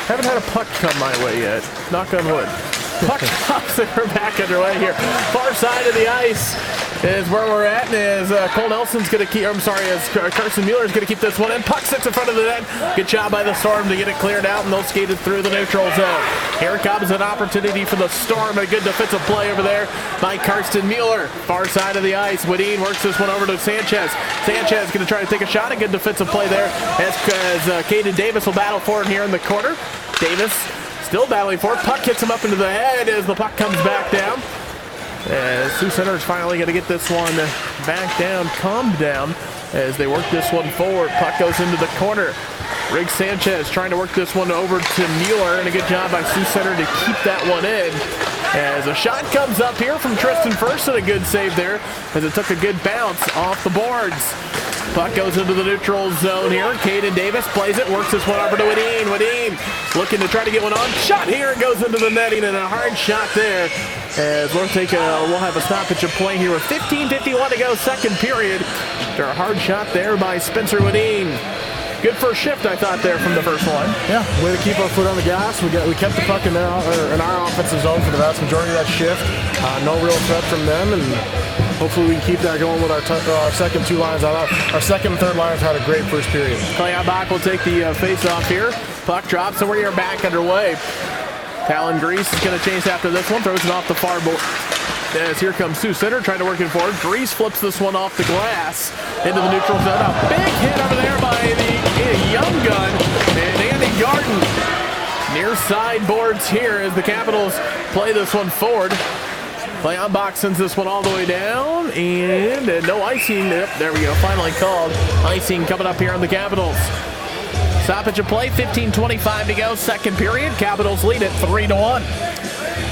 Haven't had a puck come my way yet. Knock on wood. Puck drops and we're back underway here. Far side of the ice is where we're at, and as Cole Nelson's going to keep, as Carson Mueller's going to keep this one in. Puck sits in front of the net. Good job by the Storm to get it cleared out, and they'll skate it through the neutral zone. Here comes an opportunity for the Storm. A good defensive play over there by Karsten Mueller. Far side of the ice. Wadeen works this one over to Sanchez. Sanchez going to try to take a shot. A good defensive play there as Caden Davis will battle for him here in the corner. Davis still battling for it. Puck hits him up into the head as the puck comes back down. Sioux Center is finally going to get this one back down, calmed down as they work this one forward. Puck goes into the corner. Rick Sanchez trying to work this one over to Mueller, and a good job by Sioux Center to keep that one in. As a shot comes up here from Tristan First, and a good save there as it took a good bounce off the boards. Puck goes into the neutral zone here. Caden Davis plays it, works this one over to Wadeen. Wadeen looking to try to get one on. Shot here, it goes into the netting, and a hard shot there. As we'll have a stoppage of play here with 15:51 to go, second period. After a hard shot there by Spencer Wadeen. Good first shift, I thought, there from the first line. Yeah, way to keep our foot on the gas. We kept the puck in our offensive zone for the vast majority of that shift. No real threat from them, and hopefully we can keep that going with our second two lines. Our second and third lines had a great first period. Clay Bach will take the face-off here. Puck drops, and we're back underway. Talon Grease is going to chase after this one, throws it off the far board. As here comes Sioux Center trying to work it forward. Grease flips this one off the glass into the neutral zone. A big hit over there by the young gun and Andy Garden. Near side boards here as the Capitals play this one forward. Clayonbach sends this one all the way down, and no icing. Yep, there we go, finally called. Icing coming up here on the Capitals. Stoppage of play, 15:25 to go, second period. Capitals lead it 3-1.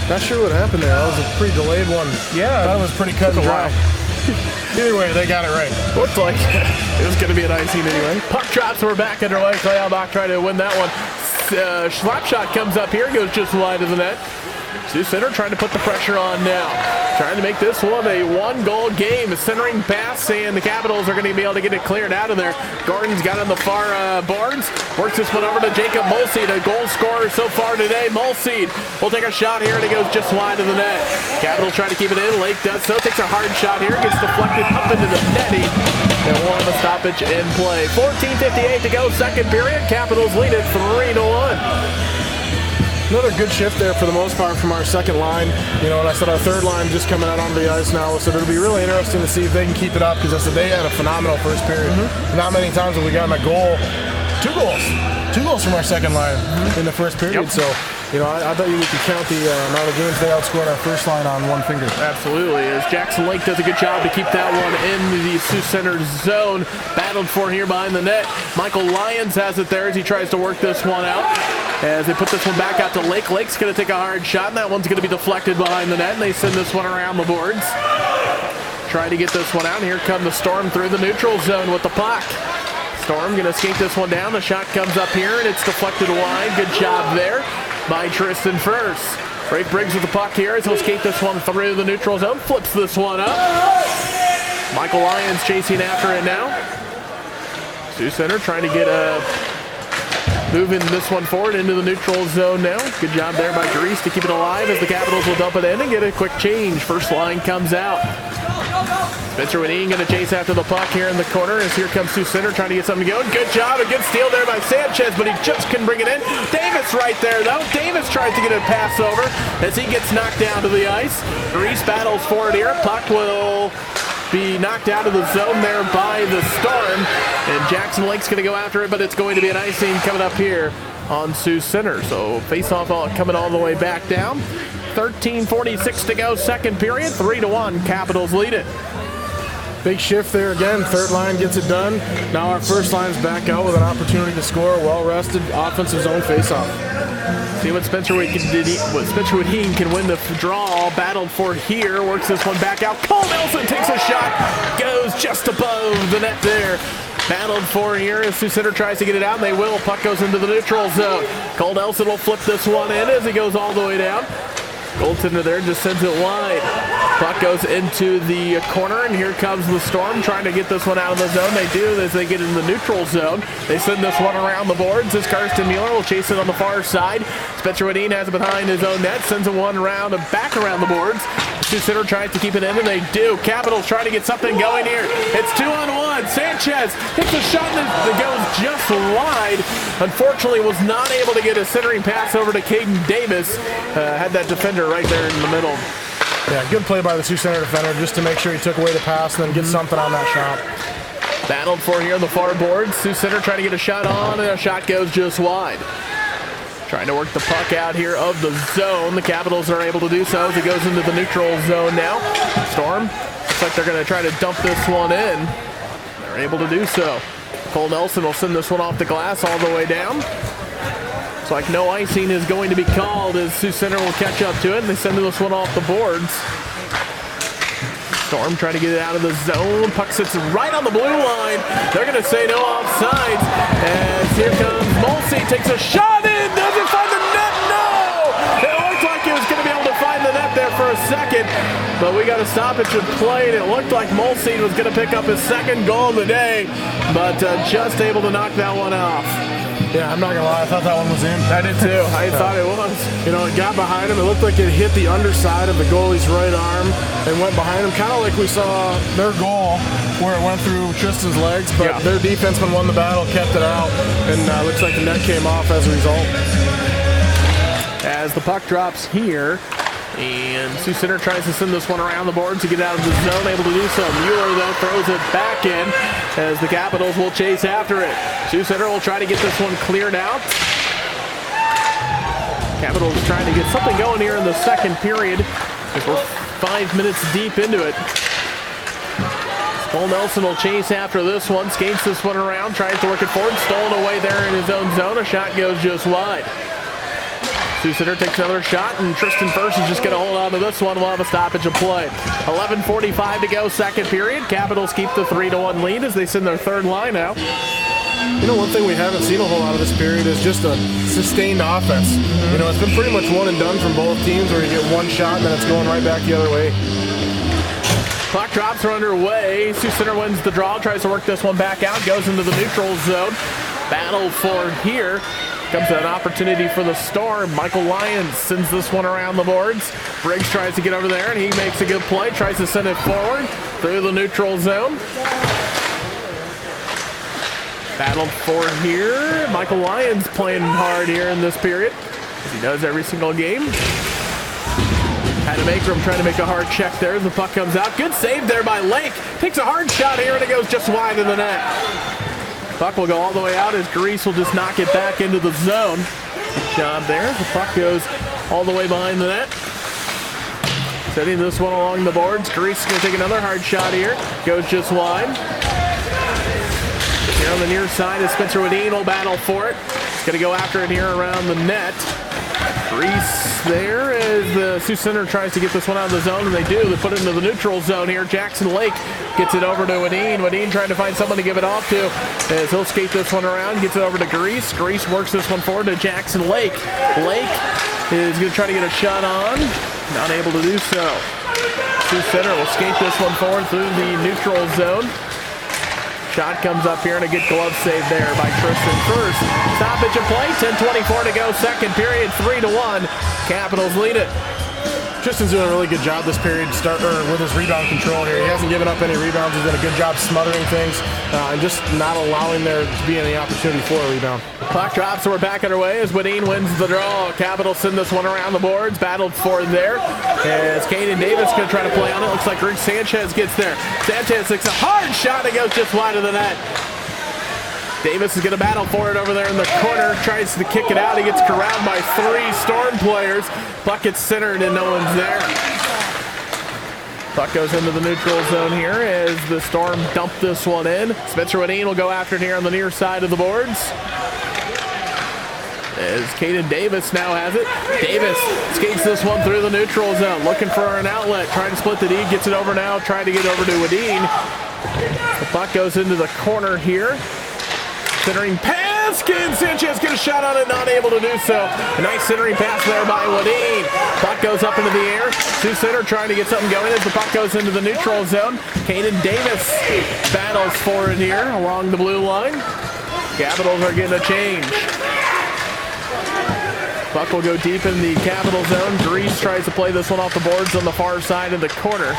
Not sure what happened there. That was a pretty delayed one. Yeah. That was pretty cut and dry. Either way, they got it right. Looked like it was going to be an icing anyway. Puck drops, we're back underway. Clayonbach trying to win that one. Slap shot comes up here, goes just wide of the net. Sioux Center trying to put the pressure on now. Trying to make this one a one-goal game. A centering pass, and the Capitals are going to be able to get it cleared out of there. Gordon's got on the far boards. Works this one over to Jacob Mulseed, a goal scorer so far today. Mulseed will take a shot here, and it goes just wide of the net. Capitals trying to keep it in. Lake does so. Takes a hard shot here. Gets deflected up into the netting. And we'll have a stoppage in play. 14:58 to go, second period. Capitals lead it 3-1. Another good shift there for the most part from our second line. You know, and I said our third line just coming out onto the ice now, so it'll be really interesting to see if they can keep it up, because I said they had a phenomenal first period. Not many times have we gotten a goal. Two goals from our second line in the first period. So, you know, I bet you we could count the amount of games they outscored our first line on one finger. Absolutely, as Jackson Lake does a good job to keep that one in the Sioux Center zone. Battled for here behind the net. Michael Lyons has it there as he tries to work this one out. As they put this one back out to Lake. Lake's going to take a hard shot, and that one's going to be deflected behind the net, and they send this one around the boards. Trying to get this one out. Here come the Storm through the neutral zone with the puck. Storm going to skate this one down. The shot comes up here, and it's deflected wide. Good job there by Tristan First. Rafe Briggs with the puck here as he'll skate this one through the neutral zone. Flips this one up. Michael Lyons chasing after it now. Sioux Center trying to get moving this one forward into the neutral zone now. Good job there by Grease to keep it alive as the Capitals will dump it in and get a quick change. First line comes out. Spencer Wineen going to chase after the puck here in the corner as here comes Sioux Center trying to get something going. Good job, a good steal there by Sanchez, but he just couldn't bring it in. Davis right there though. Davis tries to get a pass over as he gets knocked down to the ice. Grease battles for it here. Puck will be knocked out of the zone there by the Storm, and Jackson Lake's going to go after it, but it's going to be an icing coming up here on Sioux Center. So face-off coming all the way back down. 13:46 to go, second period. 3-1, Capitals lead it. Big shift there again. Third line gets it done. Now our first line's back out with an opportunity to score. Well-rested offensive zone face-off. See what Spencer Wadeen can win the draw. Battled for here. Works this one back out. Cole Nelson takes a shot. Goes just above the net there. Battled for here as Sioux Center tries to get it out, and they will. Puck goes into the neutral zone. Cole Nelson will flip this one in as he goes all the way down. Goaltender there just sends it wide. Puck goes into the corner, and here comes the Storm trying to get this one out of the zone. They do as they get in the neutral zone. They send this one around the boards as Karsten Mueller will chase it on the far side. Spencer Wadeen has it behind his own net, sends it one round and back around the boards. Sioux Center tries to keep it in, and they do. Capitals trying to get something going here. It's 2-on-1. Sanchez hits a shot that goes just wide. Unfortunately, was not able to get a centering pass over to Caden Davis. Had that defender right there in the middle. Yeah, good play by the Sioux Center defender just to make sure he took away the pass and then get something on that shot. Battled for here on the far board. Sioux Center trying to get a shot on, and a shot goes just wide. Trying to work the puck out here of the zone. The Capitals are able to do so as it goes into the neutral zone now. Storm, looks like they're going to try to dump this one in. They're able to do so. Cole Nelson will send this one off the glass all the way down. Looks like no icing is going to be called as Sioux Center will catch up to it, and they send this one off the boards. Storm trying to get it out of the zone. Puck sits right on the blue line. They're going to say no offsides as here comes Mulsey. Takes a shot in. Doesn't find the net. No! It looked like he was going to be able to find the net there for a second, but we got a stoppage in play, and it looked like Mulsey was going to pick up his second goal of the day, but just able to knock that one off. Yeah, I'm not going to lie. I thought that one was in. I did too. I thought it was. You know, it got behind him. It looked like it hit the underside of the goalie's right arm and went behind him, kind of like we saw their goal where it went through Tristan's legs, but their defenseman won the battle, kept it out, and looks like the net came off as a result. As the puck drops here, and Sioux Center tries to send this one around the board to get out of the zone, able to do so. Mueller, though, throws it back in as the Capitals will chase after it. Sioux Center will try to get this one cleared out. Capitals trying to get something going here in the second period. As we're 5 minutes deep into it. Cole Nelson will chase after this one, skates this one around, tries to work it forward, stolen away there in his own zone. A shot goes just wide. Sioux Center takes another shot, and Tristan First is just going to hold on to this one. We'll have a stoppage of play. 11:45 to go, second period. Capitals keep the 3-1 lead as they send their third line out. You know, one thing we haven't seen a whole lot of this period is just a sustained offense. You know, it's been pretty much one and done from both teams where you get one shot and then it's going right back the other way. Puck drops are underway. Sioux Center wins the draw, tries to work this one back out, goes into the neutral zone. Battle for here. Comes an opportunity for the Storm. Michael Lyons sends this one around the boards. Briggs tries to get over there, and he makes a good play. Tries to send it forward through the neutral zone. Battle for here. Michael Lyons playing hard here in this period, as he does every single game. Had to make room, trying to make a hard check there as the puck comes out. Good save there by Lake. Takes a hard shot here, and it goes just wide of the net. Puck will go all the way out as Grease will just knock it back into the zone. Good job there. The puck goes all the way behind the net. Setting this one along the boards. Grease is going to take another hard shot here. Goes just wide. Here on the near side is Spencer Wadeen will battle for it. He's going to go after it here around the net. Grease there as the Sioux Center tries to get this one out of the zone, and they do. They put it into the neutral zone here. Jackson Lake gets it over to Wadeen. Wadeen trying to find someone to give it off to as he'll skate this one around, gets it over to Grease. Grease works this one forward to Jackson Lake. Lake is going to try to get a shot on. Not able to do so. Sioux Center will skate this one forward through the neutral zone. Shot comes up here and a good glove save there by Tristan First. Stoppage of play, 10:24 to go, second period, 3-1. Capitals lead it. Tristan's doing a really good job this period with his rebound control here. He hasn't given up any rebounds. He's done a good job smothering things and just not allowing there to be any opportunity for a rebound. Puck drops, so we're back underway as Wadeen wins the draw. Capitals send this one around the boards, battled for there. As Caden Davis going to try to play on it. Looks like Rick Sanchez gets there. Sanchez takes a hard shot and goes just wide of the net. Davis is going to battle for it over there in the corner. Tries to kick it out. He gets corralled by three Storm players. Puck gets centered and no one's there. Puck goes into the neutral zone here as the Storm dump this one in. Spencer Wadeen will go after it here on the near side of the boards. As Caden Davis now has it. Davis skates this one through the neutral zone. Looking for an outlet. Trying to split the D. Gets it over now. Trying to get over to Wadeen. The puck goes into the corner here. Centering pass, Ken Sanchez get a shot on it, not able to do so. A nice centering pass there by Wadeen. Puck goes up into the air. Sioux Center trying to get something going as the puck goes into the neutral zone. Caden Davis battles for it here along the blue line. Capitals are getting a change. Puck will go deep in the Capital zone. Grease tries to play this one off the boards on the far side of the corner.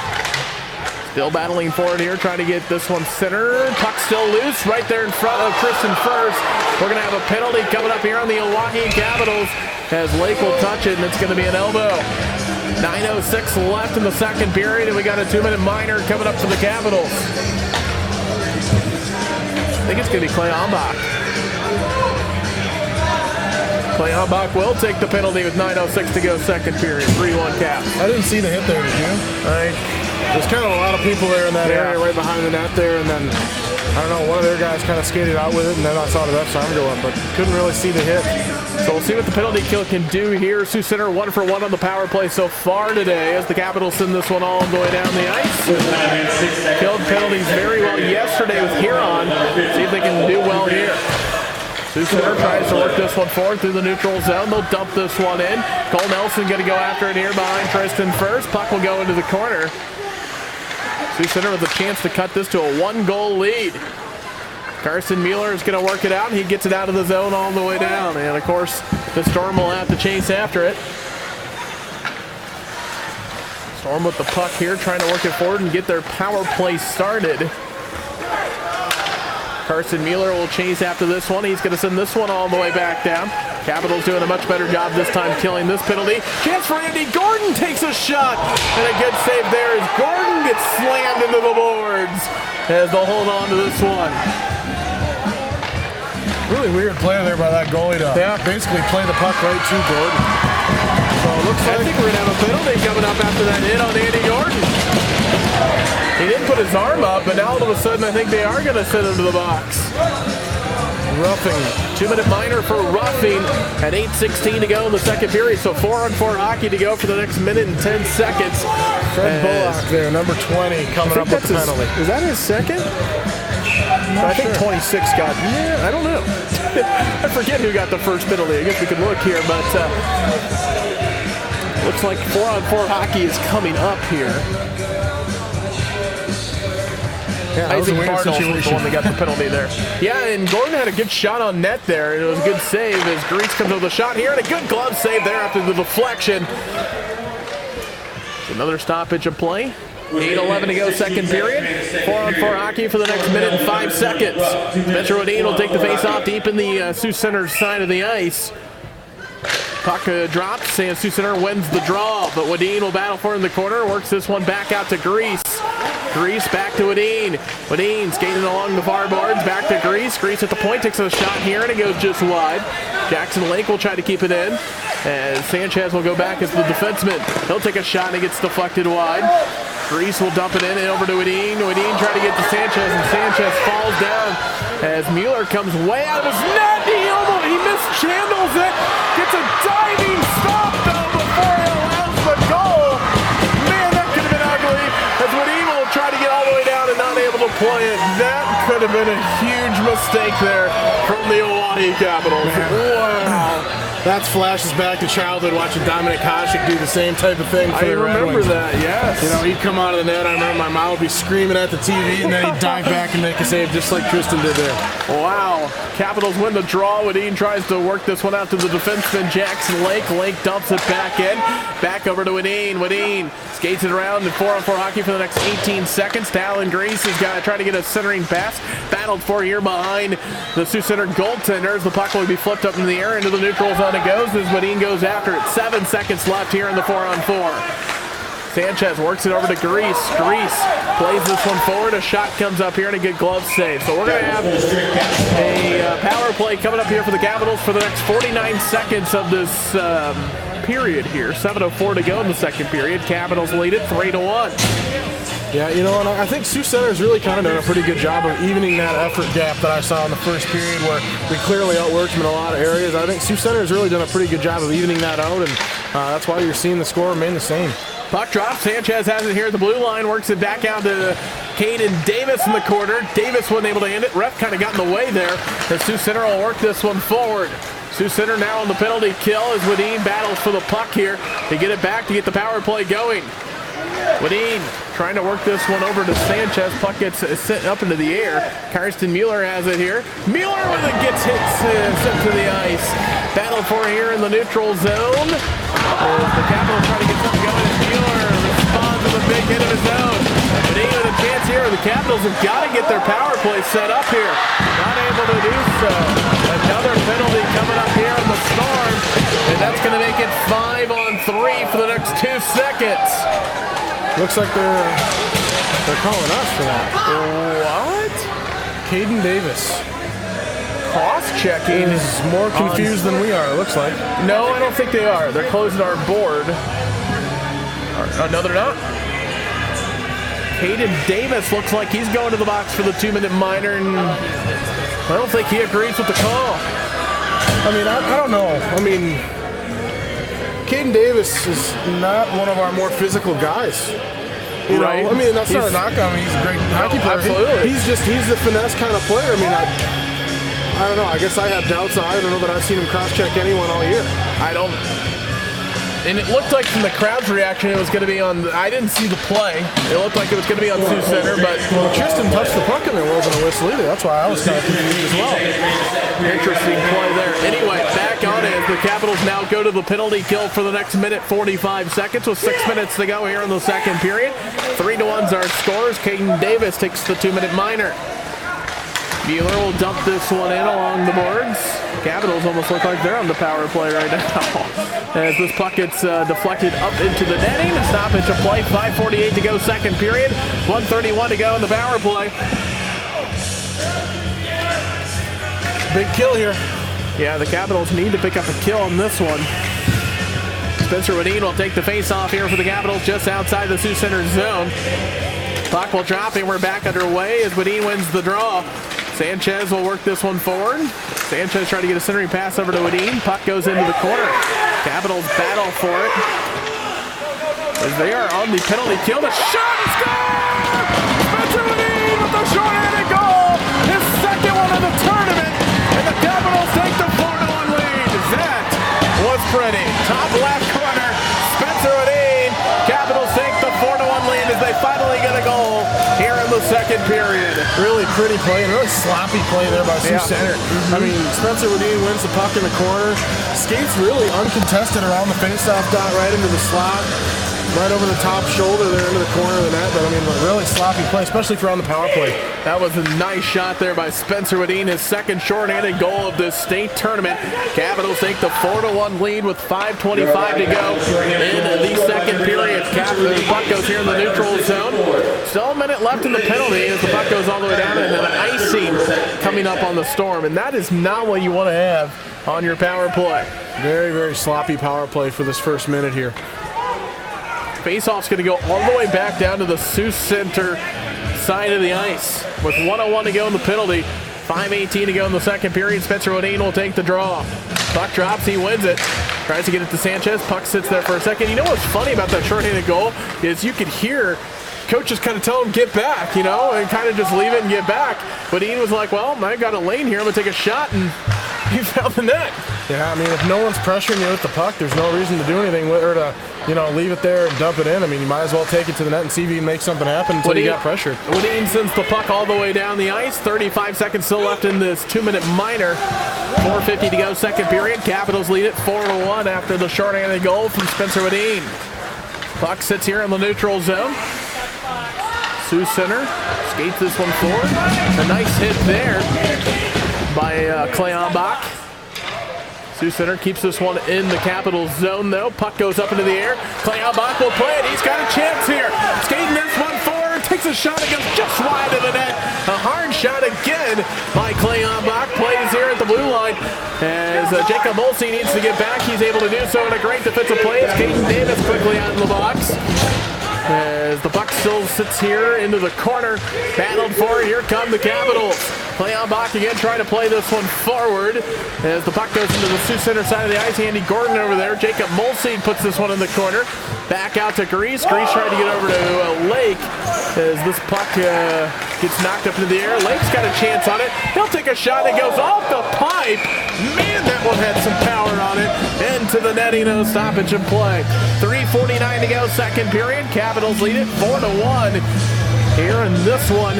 Still battling for it here, trying to get this one centered. Puck still loose right there in front of Tristan First. We're going to have a penalty coming up here on the Oahe Capitals as Lake will touch it, and it's going to be an elbow. 9:06 left in the second period, and we got a 2-minute minor coming up for the Capitals. I think it's going to be Clay Ombach. Clay Ombach will take the penalty with 9:06 to go, second period. 3-1 Caps. I didn't see the hit there, did you? There's kind of a lot of people there in that area right behind the net there, and then, I don't know, one of their guys kind of skated out with it, and then I saw the ref's arm go up, but couldn't really see the hit. So we'll see what the penalty kill can do here. Sioux Center 1 for 1 on the power play so far today as the Capitals send this one all the way down the ice. Killed penalties very well yesterday with Huron. See if they can do well here. Sioux Center tries to work this one forward through the neutral zone. They'll dump this one in. Cole Nelson going to go after it here behind Tristan First. Puck will go into the corner. Sioux Center with a chance to cut this to a 1-goal lead. Carson Mueller is going to work it out, and he gets it out of the zone all the way down. And, of course, the Storm will have to chase after it. Storm with the puck here, trying to work it forward and get their power play started. Carson Mueller will chase after this one. He's going to send this one all the way back down. Capitals doing a much better job this time killing this penalty. Chance for Andy Gordon, takes a shot. And a good save there as Gordon gets slammed into the boards as they'll hold on to this one. Really weird play there by that goalie to basically play the puck right to Gordon. So looks I like. think we're going to have a penalty coming up after that hit on Andy Gordon. He didn't put his arm up, but now all of a sudden I think they are going to send him to the box. Roughing. 2-minute minor for roughing at 8:16 to go in the second period. So 4-on-4 hockey to go for the next minute and 10 seconds. Fred Bullock there, number 20, coming up with the penalty. Is that his second? I think 26 got, I don't know. I forget who got the first penalty. I guess we could look here, but looks like 4-on-4 hockey is coming up here. Yeah, that was a Isaac weird Bartles was the situation. one that got the penalty there. Yeah, and Gordon had a good shot on net there. It was a good save as Grease comes up with a shot here, and a good glove save there after the deflection. Another stoppage of play. 8:11 to go, second period. 4-on-4 hockey for the next minute and 5 seconds. Spencer Wadeen will take the face-off deep in the Sioux Center side of the ice. Puck drops, and Sioux Center wins the draw, but Wadeen will battle for it in the corner, works this one back out to Grease. Grease back to Wadeen. Wadeen skating along the far boards, back to Grease. Grease at the point, takes a shot here, and it goes just wide. Jackson Lake will try to keep it in, as Sanchez will go back as the defenseman. He'll take a shot, and it gets deflected wide. Grease will dump it in and over to Wadeen. Wadeen trying to get to Sanchez, and Sanchez falls down as Mueller comes way out of his net. He mischannels it, gets a diving stop though before he allows the goal. Man, that could have been ugly as Wadeen will try to get all the way down and not able to play it. That could have been a huge mistake there from the Oahe Capitals. Wow. That flashes back to childhood watching Dominic Hasek do the same type of thing for I the Red remember Wings. that, yes. You know, he'd come out of the net. I remember my mom would be screaming at the TV, and then he'd dive back and make a save just like Tristan did there. Wow. Capitals win the draw. Wadeen tries to work this one out to the defenseman, Jackson Lake. Lake dumps it back in. Back over to Wadeen. Wadeen skates it around in 4-on-4 hockey for the next 18 seconds. Talon Grease has got to try to get a centering pass. Battled for here behind the Sioux Center goaltenders. The puck will be flipped up in the air into the neutral zone. It goes as Wadeen goes after it. 7 seconds left here in the 4-on-4. Sanchez works it over to Grease. Grease plays this one forward. A shot comes up here and a good glove save. So we're going to have a power play coming up here for the Capitals for the next 49 seconds of this period here. 7:04 to go in the second period. Capitals lead it 3-1. Yeah, you know, and I think Sioux Center has really kind of done a pretty good job of evening that effort gap that I saw in the first period where we clearly outworked them in a lot of areas. I think Sioux Center has really done a pretty good job of evening that out, and that's why you're seeing the score remain the same. Puck drops. Sanchez has it here at the blue line. Works it back out to Caden Davis in the corner. Davis wasn't able to hand it. Ref kind of got in the way there. The Sioux Center will work this one forward. Sioux Center now on the penalty kill as Wadeen battles for the puck here to get it back to get the power play going. Wadeen trying to work this one over to Sanchez. Puck gets sent up into the air. Karsten Mueller has it here. Mueller with it gets hit, sent to the ice. Battle for here in the neutral zone. The Capitals try to get something going, and Mueller responds with a big hit of his own. Wadeen with a chance here. The Capitals have got to get their power play set up here. Not able to do so. Another penalty coming up here in the Storm, and that's going to make it 5-on-3 for the next 2 seconds. Looks like they're calling us for that. What? Caden Davis Cross-checking. is more confused than we are, it looks like. No, I don't think they are. They're closing our board. No, they're not. Caden Davis looks like he's going to the box for the 2-minute minor, and I don't think he agrees with the call. I mean, I don't know. I mean, Caden Davis is not one of our more physical guys. You Right. know, I mean, that's not a knock on him. He's a great hockey player. absolutely. He's the finesse kind of player. I mean, I don't know. I guess I have doubts. I don't know that I've seen him cross-check anyone all year. I don't. And it looked like from the crowd's reaction it was going to be on. I didn't see the play. It looked like it was going to be on Sioux Center, but Tristan touched the puck and there wasn't a whistle either. That's why I was kind of confused as well. interesting play there. Anyway, back on it as the Capitals now go to the penalty kill for the next minute 45 seconds with 6 minutes to go here in the second period. 3-1's our scores. Caden Davis takes the 2-minute minor. Mueller will dump this one in along the boards. Capitals almost look like they're on the power play right now. As this puck gets deflected up into the netting. A stoppage of play. 5:48 to go second period. 1:31 to go in the power play. Big kill here. Yeah, the Capitals need to pick up a kill on this one. Spencer Wadeen will take the face-off here for the Capitals just outside the Sioux Center zone. Puck will drop, and we're back underway as Wadeen wins the draw. Sanchez will work this one forward. Sanchez trying to get a centering pass over to Wadeen. Puck goes into the corner. Capitals battle for it as they are on the penalty kill. The shot is good! Spencer Wadeen with the short-handed goal! His second one of the tournament, and the Capitals take the 4-1 lead. That was pretty. Top left corner, Spencer Wadeen. Capitals take the 4-1 lead as they finally get a goal here in the second period. Really pretty play and really sloppy play there by Sioux Center. I mean, Spencer Wadeen wins the puck in the corner, skates really uncontested around the faceoff dot right into the slot, right over the top shoulder there into the corner of the net. But I mean, really sloppy play, especially for on the power play. That was a nice shot there by Spencer Wadeen, his second shorthanded goal of this state tournament. Capitals take the 4-1 lead with 5:25 to go in the second period. The puck goes here in the neutral zone. Still a minute left in the penalty as the puck goes all the way down, and an icing coming up on the Storm. And that is not what you want to have on your power play. Very, very sloppy power play for this first minute here. Faceoff's going to go all the way back down to the Sioux Center side of the ice with 1:01 to go in the penalty. 5:18 to go in the second period. Spencer Wadeen will take the draw. Puck drops, he wins it. Tries to get it to Sanchez. Puck sits there for a second. You know what's funny about that shorthanded goal is you could hear coaches kind of tell him get back, you know, and kind of just leave it and get back. Wadeen was like, well, I got a lane here. I'm going to take a shot, and he found the net. Yeah, I mean, if no one's pressuring you with the puck, there's no reason to do anything with, or to, you know, leave it there and dump it in. I mean, you might as well take it to the net and see if you can make something happen until you got pressured. Wadeen sends the puck all the way down the ice. 35 seconds still left in this 2-minute minor. 4:50 to go, second period. Capitals lead it 4-1 after the shorthanded goal from Spencer Wadeen. Puck sits here in the neutral zone. Sioux Center skates this one forward. A nice hit there by Clay Ombach. Sioux Center keeps this one in the Capitals zone, though. Puck goes up into the air. Clay Ombach will play it. He's got a chance here. Skating this one forward. Takes a shot. It goes just wide of the net. A hard shot again by Clay Ombach. Plays here at the blue line. As Jacob Molsey needs to get back, he's able to do so in a great defensive play. As Caden Davis quickly out of the box. As the puck still sits here into the corner. Battled for it. Here come the Capitals. Clay Ombach again trying to play this one forward. As the puck goes into the Sioux Center side of the ice. Andy Gordon over there. Jacob Molsey puts this one in the corner. Back out to Grease. Grease trying to get over to Lake. As this puck gets knocked up into the air. Lake's got a chance on it. He'll take a shot. It goes off the pipe. Man, that one had some power on it. Into the netting. No stoppage in play. 3:49 to go, second period. Capitals lead it 4-1. Here in this one,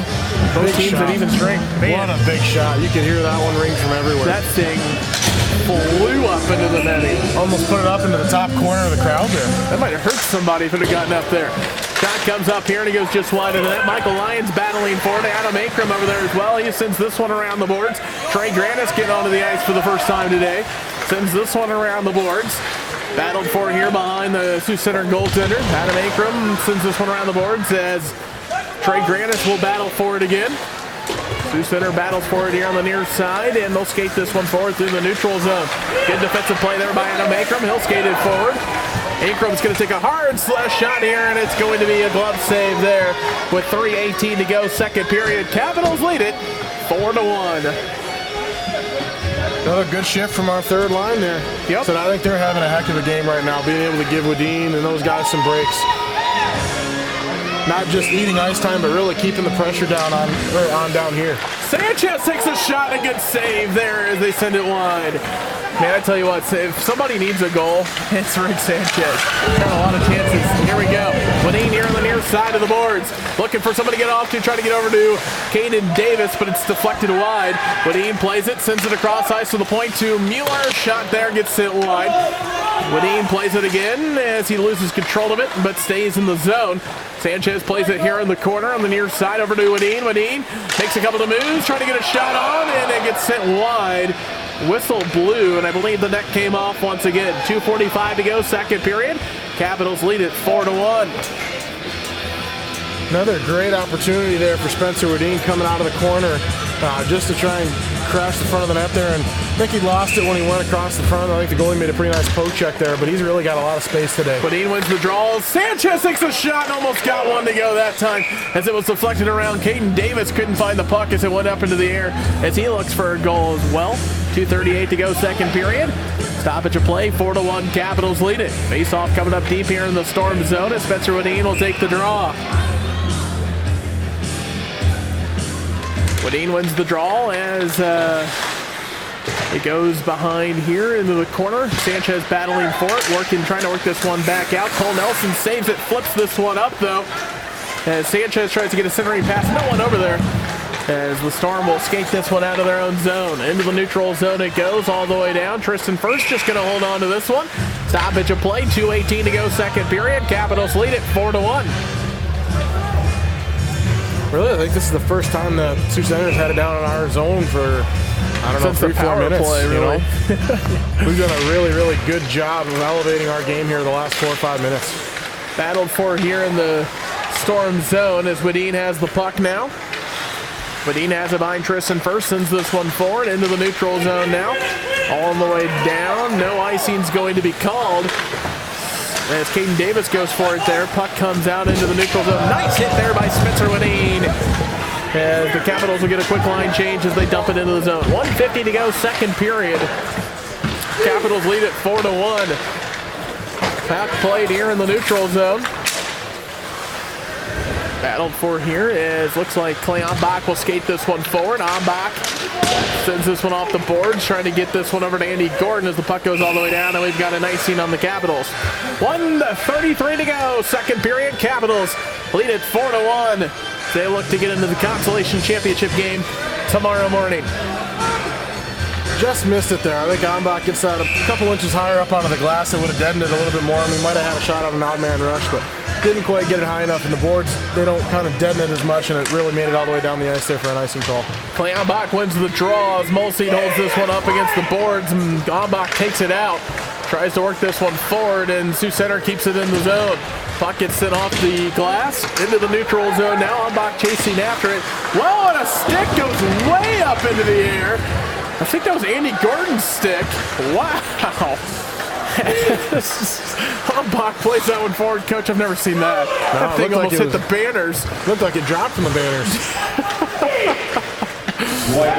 both teams at even strength. Man, what a big shot. You could hear that one ring from everywhere. that thing flew up into the netting. Almost put it up into the top corner of the crowd there. That might have hurt somebody if it had gotten up there. Shot comes up here and he goes just wide of the net. Michael Lyons battling for it. Adam Akram over there as well. He sends this one around the boards. Trey Granis getting onto the ice for the first time today. Sends this one around the boards. Battled for here behind the Sioux Center goaltender. Adam Akram sends this one around the boards as Trey Granis will battle for it again. Sioux Center battles for it here on the near side, and they'll skate this one forward through the neutral zone. Good defensive play there by Adam Akram. He'll skate it forward. Akram's going to take a hard slash shot here, and it's going to be a glove save there with 3:18 to go, second period. Capitals lead it 4-1. Another good shift from our third line there. Yep. So I think they're having a heck of a game right now, being able to give Wadeen and those guys some breaks. Not just eating ice time, but really keeping the pressure down on down here. Sanchez takes a shot, a good save there as they send it wide. Man, I tell you what, if somebody needs a goal, it's Rick Sanchez. Got a lot of chances. Here we go. Wadeen here on the near side of the boards. Looking for somebody to get off to, try to get over to Caden Davis, but it's deflected wide. Wadeen plays it, sends it across ice to the point to Mueller. Shot there, gets sent wide. Wadeen plays it again as he loses control of it, but stays in the zone. Sanchez plays it here in the corner on the near side over to Wadeen. Wadeen makes a couple of moves, trying to get a shot on, and it gets sent wide. Whistle blew, and I believe the net came off once again. 2:45 to go, second period. Capitals lead it 4-1. Another great opportunity there for Spencer Wadeen coming out of the corner just to try and crash the front of the net there. And think he lost it when he went across the front. I think the goalie made a pretty nice poke check there, but he's really got a lot of space today. Bodine wins the draw. Sanchez takes a shot and almost got one to go that time as it was deflected around. Caden Davis couldn't find the puck as it went up into the air as he looks for a goal as well. 2:38 to go, second period. Stoppage of play, 4-1, Capitals lead it. Face-off coming up deep here in the Storm zone as Spencer Wadine will take the draw. Wadine wins the draw as it goes behind here into the corner. Sanchez battling for it, trying to work this one back out. Cole Nelson saves it, flips this one up though, as Sanchez tries to get a centering pass. No one over there, as the Storm will skate this one out of their own zone. Into the neutral zone it goes all the way down. Tristan First just going to hold on to this one. Stoppage of play, 2:18 to go, second period. Capitals lead it 4-1. Really, I think this is the first time that Sioux Center's had it down in our zone for, I don't know, 3-4 minutes. Play, really. We've done a really, really good job of elevating our game here the last 4 or 5 minutes. Battled for here in the Storm zone as Wadine has the puck now. Wadine has it behind Tristan First, sends this one forward into the neutral zone now. All the way down, no icing's going to be called. As Caden Davis goes for it there, puck comes out into the neutral zone. Nice hit there by Spencer Wadine. As the Capitals will get a quick line change as they dump it into the zone. 1:50 to go, second period. Capitals lead it 4-1. Puck played here in the neutral zone. Battled for here is, looks like Clay Ombach will skate this one forward. Ombach sends this one off the boards, trying to get this one over to Andy Gordon as the puck goes all the way down, and we've got an icing on the Capitals. 1:33 to go, second period. Capitals lead it 4-1. They look to get into the consolation championship game tomorrow morning. Just missed it there. I think Ombach gets that a couple inches higher up onto the glass. It would have deadened it a little bit more. I mean, might have had a shot on an odd man rush, but didn't quite get it high enough. And the boards, they don't kind of deaden it as much, and it really made it all the way down the ice there for an icing call. Clay Ombach wins the draw as Mulseed holds this one up against the boards, and Ombach takes it out. Tries to work this one forward, and Sioux Center keeps it in the zone. Puck gets sent off the glass into the neutral zone now. Ombach chasing after it. Well, and a stick goes way up into the air. I think that was Andy Gordon's stick. Wow. Ombach plays that one forward. Coach, I've never seen that. No, that thing almost hit the banners. Looked like it dropped from the banners.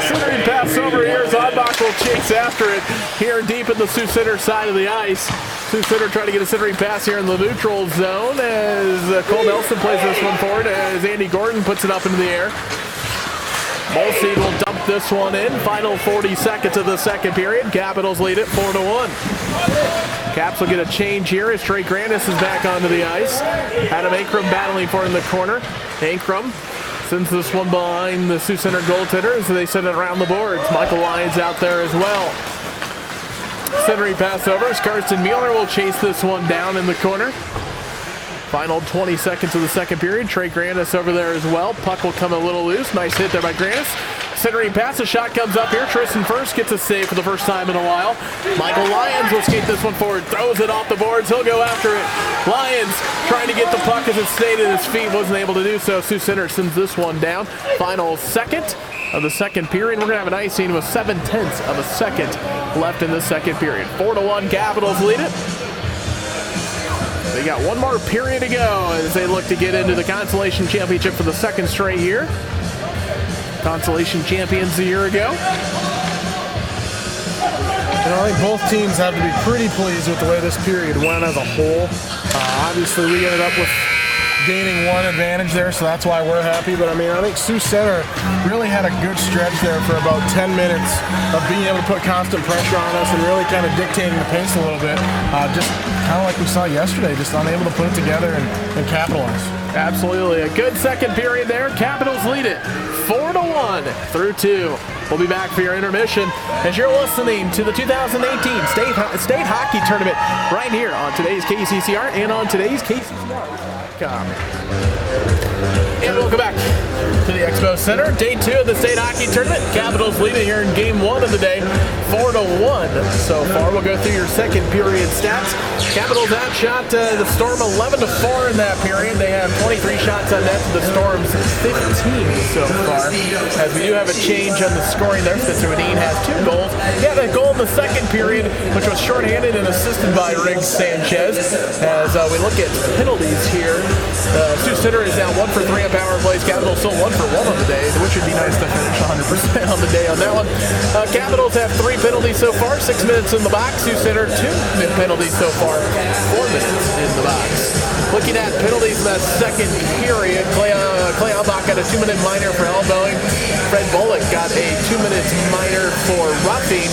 Centering pass over here as Ombach will chase after it here deep in the Sioux Center side of the ice. Sioux Center trying to get a centering pass here in the neutral zone as Cole Nelson plays this one forward as Andy Gordon puts it up into the air. Mulseed will dump this one in. Final 40 seconds of the second period. Capitals lead it 4-1. Caps will get a change here as Trey Grandis is back onto the ice. Adam Ankrum battling for it in the corner. Ankrum sends this one behind the Sioux Center goaltender as they send it around the boards. Michael Lyons out there as well. Centering pass over as Karsten Mueller will chase this one down in the corner. Final 20 seconds of the second period. Trey Grandis over there as well. Puck will come a little loose. Nice hit there by Grandis. Centering pass. A shot comes up here. Tristan First gets a save for the first time in a while. Michael Lyons will skate this one forward. Throws it off the boards. He'll go after it. Lyons trying to get the puck as it stayed at his feet. Wasn't able to do so. Sioux Center sends this one down. Final second of the second period. We're going to have an icing with 7/10 of a second left in the second period. 4-1 Capitals lead it. They got one more period to go as they look to get into the consolation championship for the second straight year. Consolation champions a year ago. You know, I think both teams have to be pretty pleased with the way this period went as a whole. Obviously, we ended up with gaining one advantage there, so that's why we're happy. But I mean, I think Sioux Center really had a good stretch there for about 10 minutes of being able to put constant pressure on us and really kind of dictating the pace a little bit. Just kind of like we saw yesterday, just unable to put it together and capitalize. Absolutely. A good second period there. Capitals lead it 4-1 through 2. We'll be back for your intermission as you're listening to the 2018 State Hockey Tournament right here on today's KCCR and on today's KCCR.com. And welcome back. to the Expo Center. Day 2 of the state hockey tournament. Capitals leading here in game 1 of the day, 4-1 so far. We'll go through your second period stats. Capitals outshot the Storm 11-4 in that period. They have 23 shots on net to the Storm's 15 so far. As we do have a change on the scoring there. Spencer Medine has 2 goals. He had a goal in the second period, which was shorthanded and assisted by Riggs Sanchez. As we look at penalties here, Sioux Center is now 1 for 3 on power plays. Capitals still 1 for 1 on the day, which would be nice to finish 100% on the day on that one. Capitals have 3 penalties so far, 6 minutes in the box. Sioux Center 2 penalties so far, 4 minutes in the box. Looking at penalties in that second period, Clay Albach got a 2-minute minor for elbowing. Fred Bullock got a 2-minute minor for roughing,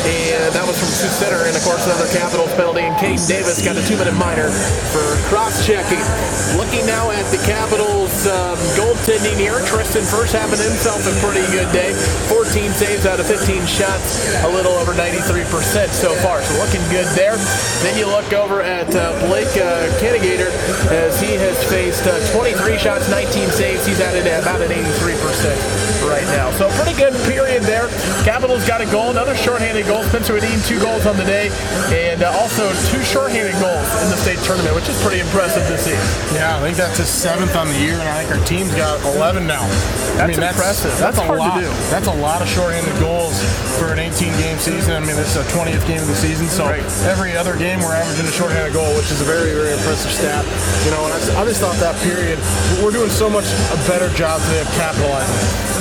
and that was from Sioux Center. And of course, another Capitals penalty. And Caden Davis got a 2-minute minor for cross-checking. Looking now at the Capitals goaltending here, Tristan first having himself a pretty good day. 14 saves out of 15 shots, a little over 93% so far. So looking good there. Then you look over at Blake Kennegater, as he has faced 23 shots, 19 saves. He's at about an 83% right now. So a pretty good period there. Capitals got a goal, another shorthanded goal. Spencer Medine 2 goals on the day, and also 2 shorthanded goals in the state tournament, which is pretty impressive to see. Yeah, I think that's his 7th on the year, and I think our team's got 11 now. That's impressive. That's hard to do. That's a lot of shorthanded goals for an 18-game season. I mean, this is a 20th game of the season, so every other game we're averaging a shorthanded goal, which is a very, very impressive stat. You know, and I just thought that period, we're doing so much a better job today of capitalizing.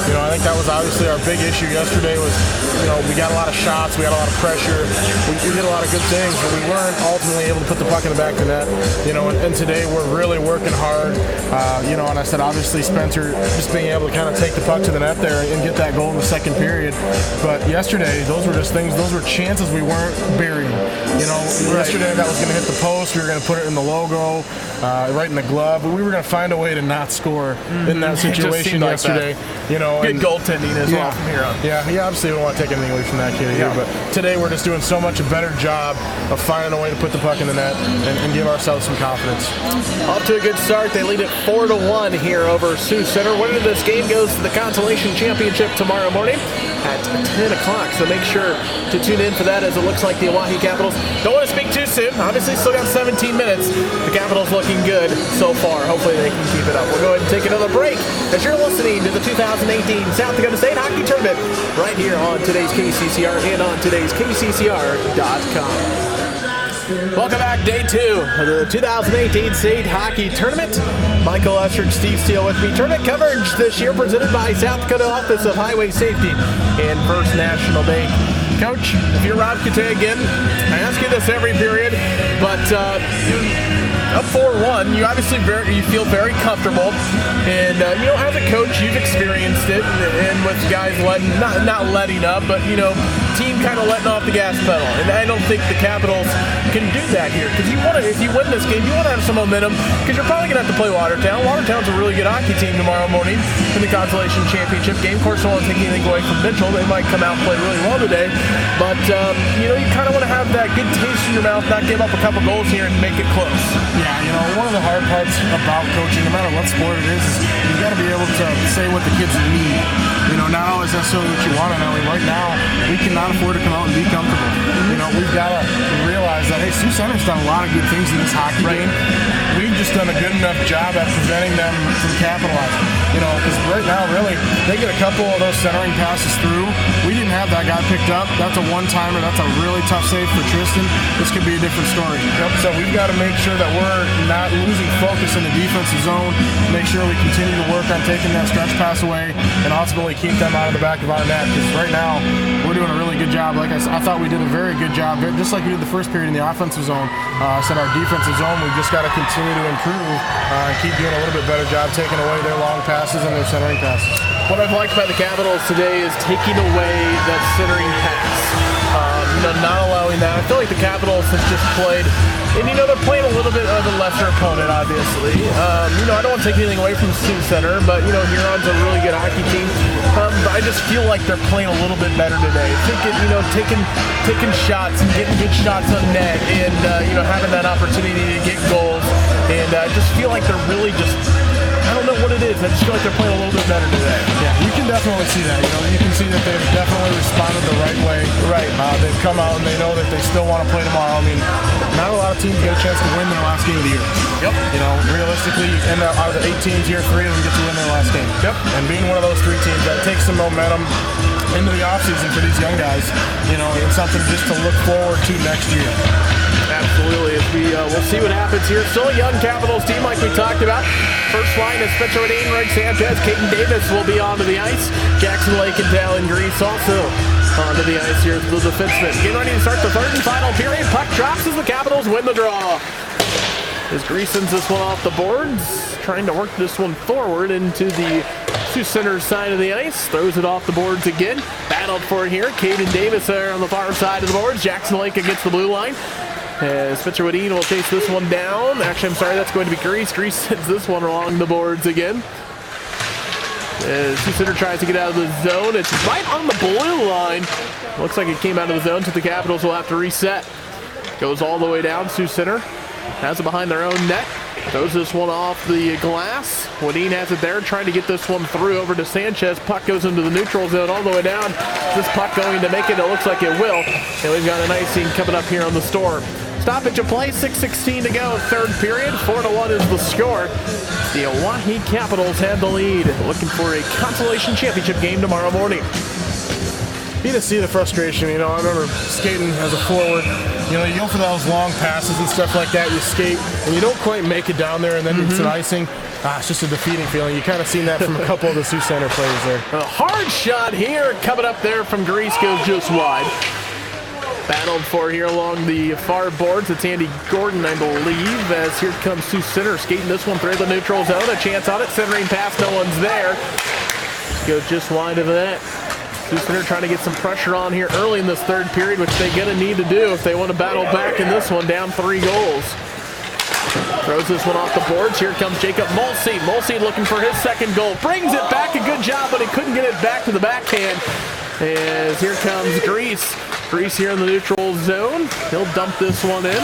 You know, I think that was obviously our big issue yesterday was, you know, we got a lot of shots, we got a lot of pressure, we did a lot of good things, but we weren't ultimately able to put the puck in the back of the net. You know, and today we're really working hard. You know, and I said obviously Spencer just being able to kind of take the puck to the net there and get that goal in the second period. But yesterday, those were just things, those were chances we weren't burying. You know, yesterday that was going to hit the post, we were going to put it in the logo, right in the glove, but we were going to find a way to not score in that situation yesterday. You know, good goaltending as well from here on. Yeah, obviously we don't want to take anything away from that kid here, but today we're just doing so much a better job of finding a way to put the puck in the net and give ourselves some confidence. Off to a good start. They lead it 4-1 here over Sioux Center. Winner of this game goes to the Consolation Championship tomorrow morning at 10 o'clock. So make sure to tune in for that, as it looks like the Oahe Capitals don't want to speak too soon. Obviously still got 17 minutes. The Capitals looking good so far. Hopefully they can keep it up. We'll go ahead and take another break as you're listening to the 2018 South Dakota State Hockey Tournament right here on today's KCCR and on today's KCCR.com. Welcome back, day 2 of the 2018 State Hockey Tournament. Michael Usher, Steve Steele with me. Tournament coverage this year presented by South Dakota Office of Highway Safety and First National Bank. Coach, if you're Rob Kate again, I ask you this every period, but up 4-1, you obviously you feel very comfortable, and you know, as a coach, you've experienced it, and with guys not letting up, but you know, team kind of letting off the gas pedal, and I don't think the Capitals can do that here, because if you win this game, you want to have some momentum, because you're probably going to have to play Watertown. Watertown's a really good hockey team tomorrow morning in the Consolation Championship game. Of course, I don't want to take anything away from Mitchell. They might come out and play really well today, but you know, you kind of want to have that good taste in your mouth, not give up a couple goals here and make it close. Yeah, you know, one of the hard parts about coaching, no matter what sport it is you got to be able to say what the kids need. You know, not always necessarily what you want. I mean, right now, we cannot afford to come out and be comfortable. You know, we've got to realize that, hey, Sioux Center's done a lot of good things in this hockey game. We've just done a good enough job at preventing them from capitalizing. You know, because right now, really, they get a couple of those centering passes through. We didn't have that guy picked up. That's a one-timer. That's a really tough save for Tristan. This could be a different story. So we've got to make sure that we're not losing focus in the defensive zone, make sure we continue to work on taking that stretch pass away, and ultimately keep them out of the back of our net, because right now we're doing a really good job. Like I thought we did a very good job, just like we did the first period in the offensive zone. I said our defensive zone, we've just got to continue to improve and keep doing a little bit better job taking away their long passes and their centering passes. What I've liked by the Capitals today is taking away that centering pass. You know, not allowing that. I feel like the Capitals have just played, and you know, they're playing a little bit of a lesser opponent, obviously. You know, I don't want to take anything away from Sioux Center, but you know, Huron's a really good hockey team. But I just feel like they're playing a little bit better today. You know, taking shots and getting good shots on net, and you know, having that opportunity to get goals. And I just feel like they're really just, I don't know what it it is. I just feel like they're playing a little bit better today. Yeah, you can definitely see that. You can see that they've definitely responded the right way. Right. They've come out and they know that they still want to play tomorrow. I mean, not a lot of teams get a chance to win their last game of the year. Yep. Realistically, and out of the 8 teams here, 3 of them get to win their last game. Yep. And being one of those 3 teams, that takes some momentum into the offseason for these young guys. It's something just to look forward to next year. Absolutely. We'll see what happens here. Still a young Capitals team like we talked about. First line is Spencer Wadeen, Greg Sanchez, Caden Davis will be onto the ice. Jackson Lake and Dallin Grease also onto the ice here. The defensemen getting ready to start the third and final period. Puck drops as the Capitals win the draw. As Grease sends this one off the boards, trying to work this one forward into the Sioux Center side of the ice. Throws it off the boards again. Battled for it here. Caden Davis there on the far side of the boards. Jackson Lake against the blue line. Spencer Wadeen will chase this one down. Actually, I'm sorry, that's going to be Grease. Grease sends this one along the boards again. Sioux Center tries to get out of the zone. It's right on the blue line. Looks like it came out of the zone, so the Capitals will have to reset. Goes all the way down. Sioux Center has it behind their own net. Throws this one off the glass. Wadeen has it there, trying to get this one through over to Sanchez. Puck goes into the neutral zone all the way down. Is this puck going to make it? It looks like it will. And we've got an icing coming up here on the Storm. Stoppage of play, 6:16 to go, third period. 4-1 is the score. The Oahe Capitals have the lead, looking for a consolation championship game tomorrow morning. You can see the frustration. I remember skating as a forward. You go for those long passes and stuff like that. You skate and you don't quite make it down there, and then it's an icing. It's just a defeating feeling. You kind of seen that from a couple of the Sioux Center players there. A hard shot here, coming up there from Grease, goes just wide. Battled for here along the far boards. It's Andy Gordon, I believe, as here comes Sioux Center skating this one through the neutral zone. A chance on it, centering pass, no one's there. Goes just wide of the net. Sioux Center trying to get some pressure on here early in this third period, which they're going to need to do if they want to battle back in this one, down 3 goals. Throws this one off the boards. Here comes Jacob Mulsey. Mulsey looking for his second goal. Brings it back, a good job, but he couldn't get it back to the backhand. As here comes Grease. Grease here in the neutral zone. He'll dump this one in.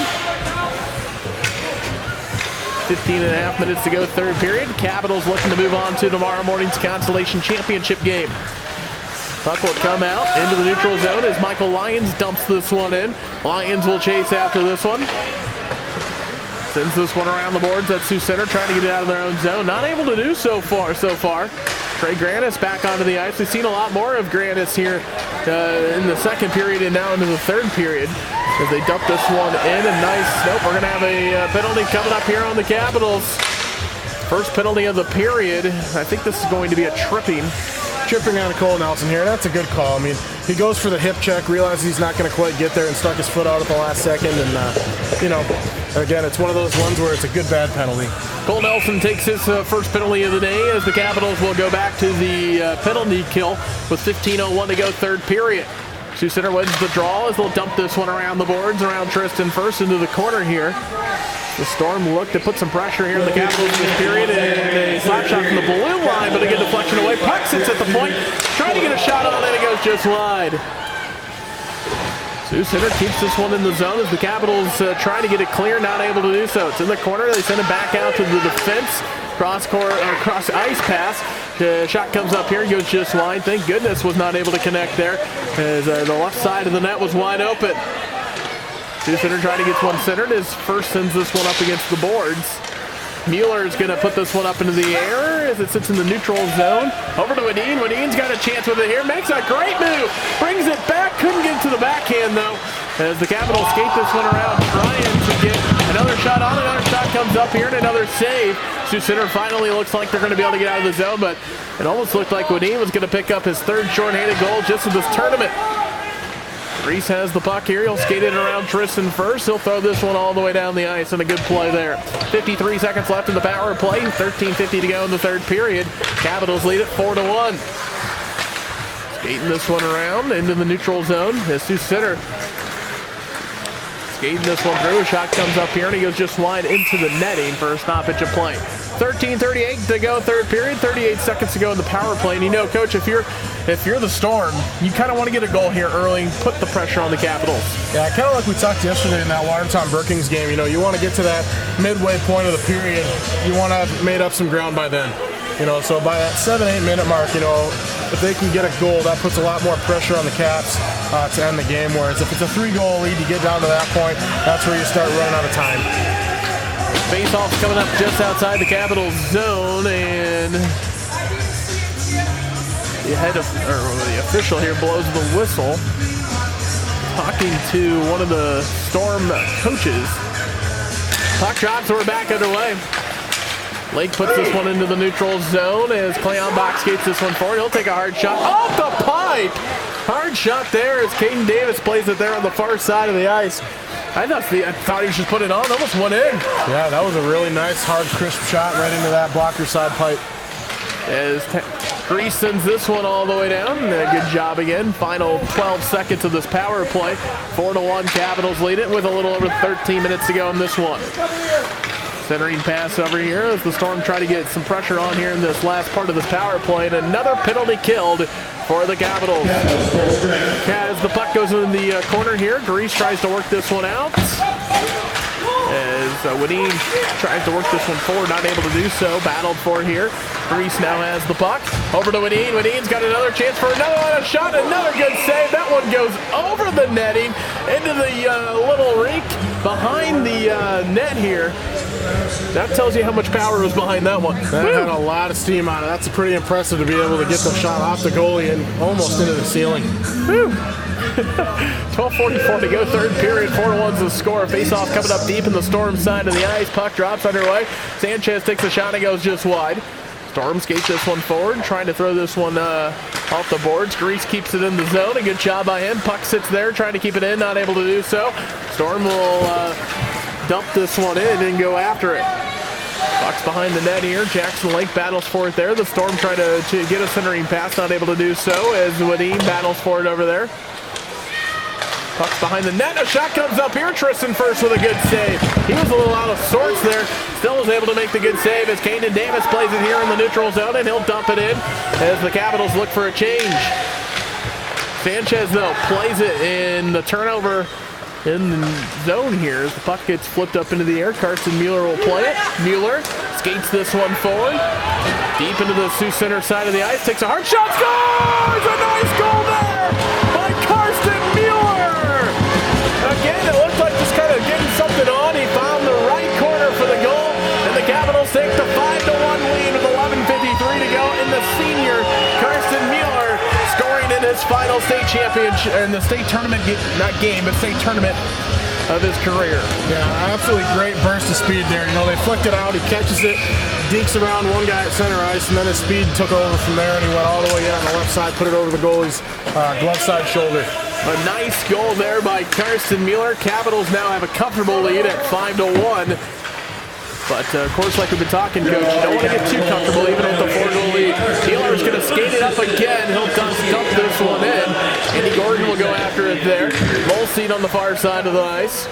15.5 minutes to go, third period. Capitals looking to move on to tomorrow morning's consolation championship game. Puck will come out into the neutral zone as Michael Lyons dumps this one in. Lyons will chase after this one. Sends this one around the boards at Sioux Center, trying to get it out of their own zone. Not able to do so far. Trey Grannis back onto the ice. We've seen a lot more of Grannis here in the second period and now into the third period as they dump this one in. And nice. Nope, we're going to have a penalty coming up here on the Capitals. First penalty of the period. I think this is going to be a tripping on Cole Nelson here. That's a good call. I mean, he goes for the hip check, realizes he's not going to quite get there, and stuck his foot out at the last second. And, again, it's one of those ones where it's a good, bad penalty. Cole Nelson takes his first penalty of the day as the Capitals will go back to the penalty kill with 15:01 to go, third period. Sioux Center wins the draw as they'll dump this one around the boards, around Tristan first into the corner here. The Storm look to put some pressure here in the Capitals this period, and a slap shot from the blue line, but again, deflection away. Puck sits at the point, trying to get a shot on it, it goes just wide. Sioux Center keeps this one in the zone as the Capitals trying to get it clear, not able to do so. It's in the corner, they send it back out to the defense. Cross ice pass. The shot comes up here, goes just wide. Thank goodness was not able to connect there as the left side of the net was wide open. Sioux Center trying to get one centered as first sends this one up against the boards. Mueller is going to put this one up into the air as it sits in the neutral zone. Over to Wadeen. Wadeen's got a chance with it here. Makes a great move. Brings it back. Couldn't get to the backhand, though, as the Capitals skate this one around, trying to get another shot on. Another shot comes up here and another save. Sioux Center finally looks like they're going to be able to get out of the zone, but it almost looked like Wadeen was going to pick up his third shorthanded goal just in this tournament. Reese has the puck here. He'll skate it around Tristan first. He'll throw this one all the way down the ice, and a good play there. 53 seconds left in the power play. 13:50 to go in the third period. Capitals lead it 4-1. Skating this one around into the neutral zone as Sioux Center skating this one through. A shot comes up here, and he goes just wide into the netting for a stoppage of play. 13:38 to go, third period. 38 seconds to go in the power play. And Coach, if you're the Storm, you kind of want to get a goal here early, put the pressure on the Capitals. Yeah, kind of like we talked yesterday in that Watertown Brookings game. You want to get to that midway point of the period. You want to have made up some ground by then. You know, so by that 7-8 minute mark, you know, if they can get a goal, that puts a lot more pressure on the Caps to end the game. Whereas if it's a 3-goal lead, you get down to that point, that's where you start running out of time. Face-off coming up just outside the Capitals zone, and the official here blows the whistle, talking to one of the Storm coaches. Puck drops, so we're back underway. Lake puts this one into the neutral zone as Cleon Bach skates this one forward. He'll take a hard shot off the pipe. Hard shot there as Caden Davis plays it there on the far side of the ice. I thought he was just putting it on, almost went in. Yeah, that was a really nice, hard, crisp shot right into that blocker side pipe. As Grease sends this one all the way down. Good job again. Final 12 seconds of this power play. 4-1 Capitals lead it with a little over 13 minutes to go in this one. Centering pass over here as the Storm try to get some pressure on here in this last part of this power play. And another penalty killed for the Capitals. As the puck goes in the corner here, Grease tries to work this one out. As Wadine tries to work this one forward, not able to do so. Battled for here. Grease now has the puck. Over to Wadine. Wadine's got another chance for another one. A shot, another good save. That one goes over the netting into the little rink behind the net here. That tells you how much power was behind that one. That had a lot of steam on it. That's pretty impressive to be able to get the shot off the goalie and almost into the ceiling. Woo. 12:44 to go, third period. 4-1's the score. Face-off coming up deep in the Storm side of the ice. Puck drops underway. Sanchez takes a shot and goes just wide. Storm skates this one forward, trying to throw this one off the boards. Grease keeps it in the zone. A good job by him. Puck sits there, trying to keep it in, not able to do so. Storm will dump this one in and go after it. Puck's behind the net here. Jackson Lake battles for it there. The Storm trying to get a centering pass, not able to do so as Wadine battles for it over there. Puck's behind the net. A shot comes up here. Tristan first with a good save. He was a little out of sorts there. Still was able to make the good save as Caden Davis plays it here in the neutral zone, and he'll dump it in as the Capitals look for a change. Sanchez, though, plays it in the turnover in the zone here as the puck gets flipped up into the air. Carson Mueller will play it. Mueller skates this one forward. Deep into the Sioux Center side of the ice. Takes a hard shot. Scores! A nice goal there by Carson Mueller. Again, it looked like just kind of getting something on. He found the right corner for the goal. And the Capitals take the 5-1 lead with 11:53 to go. In the senior, Carson Mueller scoring in his final state championship, in the state tournament, not game, but state tournament of his career. Yeah, absolutely great burst of speed there. You know, they flicked it out, he catches it, dinks around one guy at center ice, and then his speed took over from there, and he went all the way in on the left side, put it over the goalie's glove side shoulder. A nice goal there by Carson Mueller. Capitals now have a comfortable lead at 5-1. But, of course, like we've been talking, Coach, you don't want to get too comfortable even with the 4-goal lead. Mueller's going to skate it up again. He'll dump this one in. Andy Gordon will go after it there. Molstein on the far side of the ice.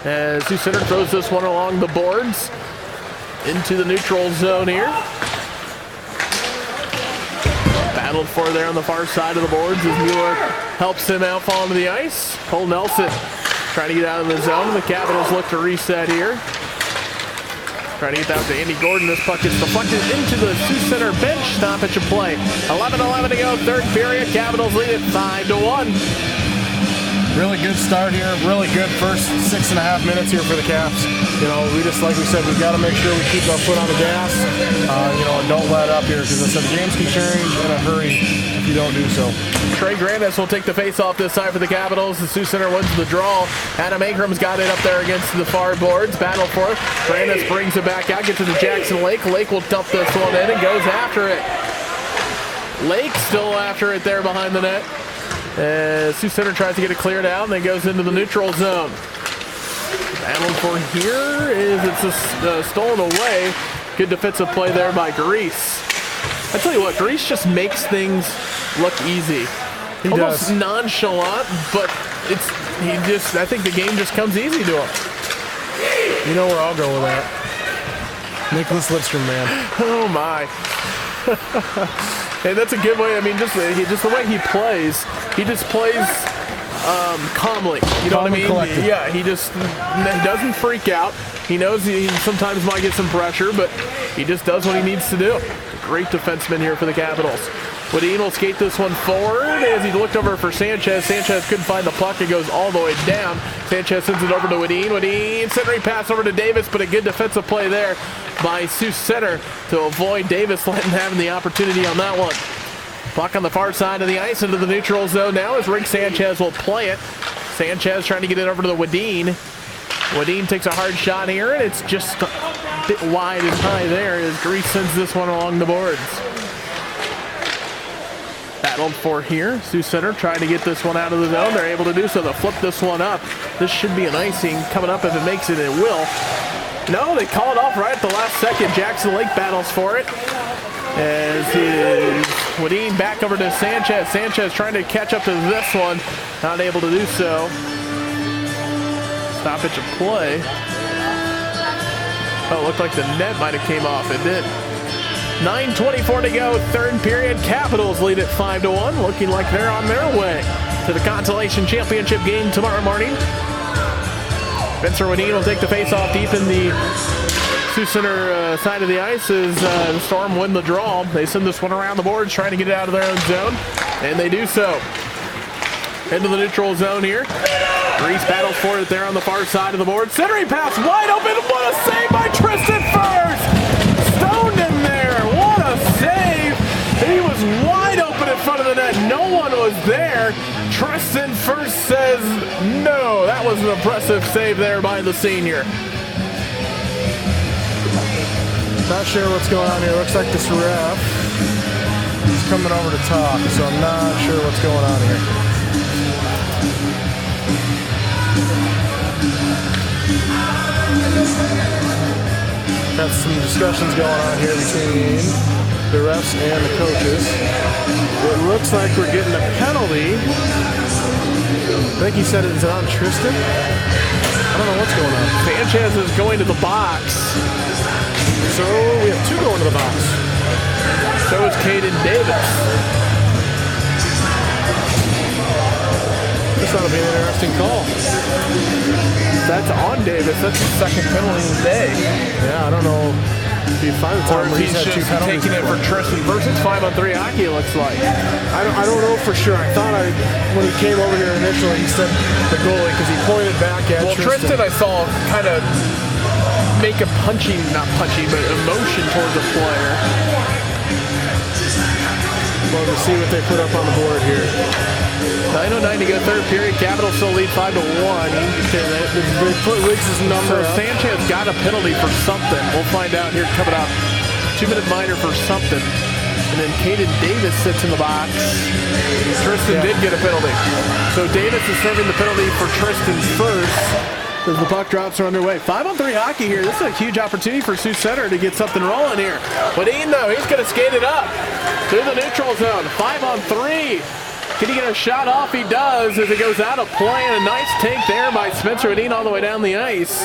As Sioux Center throws this one along the boards into the neutral zone here. Battled for there on the far side of the boards as Mueller helps him out fall into the ice. Cole Nelson trying to get out of the zone. The Capitals look to reset here. Trying to get that to Andy Gordon. This puck gets deflected into the Sioux Center bench. Stoppage of play. 11:11 to go, third period. Capitals lead it 5-1. Really good start here. Really good first 6.5 minutes here for the Caps. You know, we just, like we said, we've got to make sure we keep our foot on the gas, you know, and don't let up here because I said the games can change in a hurry if you don't do so. Trey Grandis will take the face-off this side for the Capitals. The Sioux Center wins the draw. Adam Ingram's got it up there against the far boards. Battle for it. Grandis brings it back out, gets it to Jackson Lake. Lake will dump this one in and goes after it. Lake still after it there behind the net. Sioux Center tries to get it cleared out and then goes into the neutral zone. Battle for here is it's stolen away. Good defensive play there by Grease. I tell you what, Grease just makes things look easy. He almost does. nonchalant, but I think the game just comes easy to him. You know where I'll go with that. Nicholas Lidstrom, man. Oh my. Hey, that's a good way. I mean, just the way he plays, he just plays calmly. You know what I mean? Collected. Yeah, he doesn't freak out. He knows he sometimes might get some pressure, but he just does what he needs to do. Great defenseman here for the Capitals. Wadeen will skate this one forward as he looked over for Sanchez. Sanchez couldn't find the puck. It goes all the way down. Sanchez sends it over to Wadeen. Wadeen centering pass over to Davis, but a good defensive play there by Sioux Center to avoid Davis having the opportunity on that one. Puck on the far side of the ice into the neutral zone now as Rick Sanchez will play it. Sanchez trying to get it over to the Wadeen. Wadeen takes a hard shot here, and it's just a bit wide and high there as Grease sends this one along the boards. Battled for here. Sioux Center trying to get this one out of the zone. They're able to do so. They'll flip this one up. This should be an icing coming up. If it makes it, it will. No, they call it off right at the last second. Jackson Lake battles for it. As is Wadeen back over to Sanchez. Sanchez trying to catch up to this one. Not able to do so. Stoppage of play. Oh, it looked like the net might have came off. It did. 9:24 to go, third period. Capitals lead at 5-1, looking like they're on their way to the Consolation Championship game tomorrow morning. Spencer Wadeen will take the face-off deep in the Sioux Center side of the ice as the Storm win the draw. They send this one around the boards, trying to get it out of their own zone, and they do so. Into the neutral zone here. Grease battles for it there on the far side of the board. Centering pass wide open. What a save by Tristan First! Stoned in there. What a save! He was wide open in front of the net. No one was there. Tristan First says no. That was an impressive save there by the senior. Not sure what's going on here. Looks like this ref is coming over to talk, so I'm not sure what's going on here. Got some discussions going on here between the refs and the coaches. It looks like we're getting a penalty. I think he said it's on Tristan. I don't know what's going on. Sanchez is going to the box. So we have two going to the box. So is Caden Davis. This ought to be an interesting call. That's on Davis. That's the second penalty of the day. Yeah, I don't know if he finds Or if he's just taking it for Tristan versus 5-on-3 hockey, it looks like. I don't know for sure. I thought when he came over here initially, he said the goalie because he pointed back at Tristan I saw kind of make a not punching, but a motion towards the player. Well, we'll see what they put up on the board here. 9:09 to go, third period. Capitals still lead 5-1. They put Riggs' number up. Sanchez got a penalty for something. We'll find out here coming up. 2-minute minor for something. And then Caden Davis sits in the box. Tristan did get a penalty. So Davis is serving the penalty for Tristan First as the puck drops are underway. 5-on-3 hockey here. This is a huge opportunity for Sioux Center to get something rolling here. But though, he's going to skate it up through the neutral zone. 5-on-3. Can he get a shot off? He does as it goes out of play. And a nice take there by Spencer Wadeen all the way down the ice.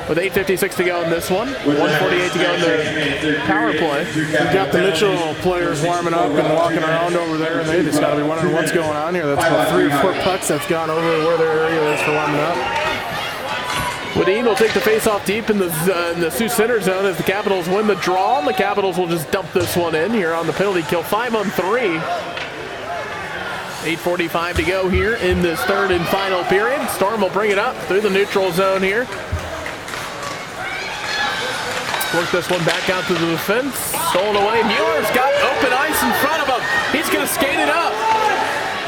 With 8:56 to go in this one. 1:48 to go in the power play. We've got the Mitchell players warming up and walking around over there, and they just got to be wondering what's going on here. That's about 3 or 4 pucks that's gone over where their area is for warming up. Wadeen will take the face-off deep in the Sioux Center zone as the Capitals win the draw. And the Capitals will just dump this one in here on the penalty kill. 5-on-3. 8:45 to go here in this third and final period. Storm will bring it up through the neutral zone here. Work this one back out to the defense. Stolen away. Mueller's got open ice in front of him. He's going to skate it up.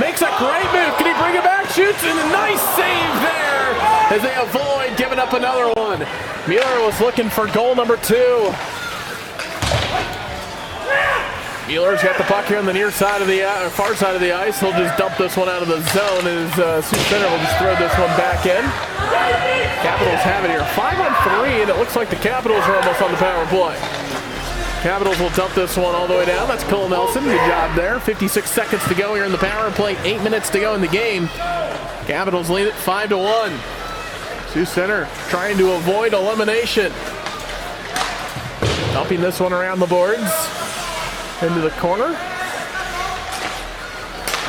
Makes a great move. Can he bring it back? Shoots, and a nice save there as they avoid giving up another one. Mueller was looking for goal number 2. Mueller's got the puck here on the near side of the far side of the ice. He'll just dump this one out of the zone as Sioux Center will just throw this one back in. Capitals have it here. 5-on-3, and it looks like the Capitals are almost on the power play. Capitals will dump this one all the way down. That's Cole Nelson. Good job there. 56 seconds to go here in the power play. 8 minutes to go in the game. Capitals lead it 5-1. Sioux Center trying to avoid elimination. Dumping this one around the boards. Into the corner.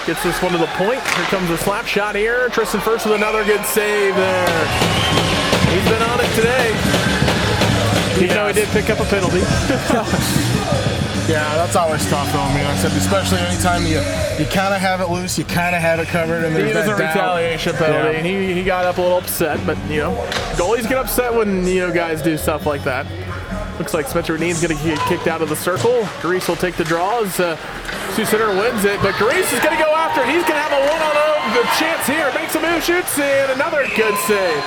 Gets this one to the point. Here comes a slap shot here. Tristan First with another good save there. He's been on it today. Even though he did pick up a penalty. Yeah, that's always tough though. I mean, like I said, especially anytime you kind of have it loose, you kind of have it covered, and there's He was a retaliation penalty, and he got up a little upset. But goalies get upset when guys do stuff like that. Looks like Spencer Dean's going to get kicked out of the circle. Grease will take the draw as Sioux Center wins it, but Grease is going to go after it. He's going to have a one-on-one chance here. Makes a move, shoots, and another good save.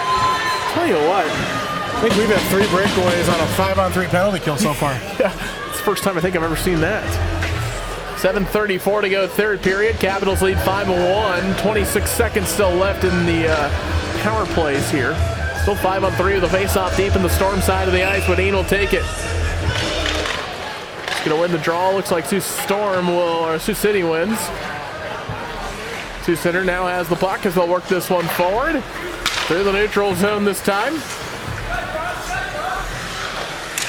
Tell you what, I think we've had 3 breakaways on a 5-on-3 penalty kill so far. Yeah, it's the first time I think I've ever seen that. 7:34 to go, third period. Capitals lead 5-1. 26 seconds still left in the power plays here. Still 5-on-3 with a face-off deep in the Storm side of the ice. Wadeen will take it. He's going to win the draw. Looks like Sioux City wins. Sioux Center now has the puck as they'll work this one forward. Through the neutral zone this time.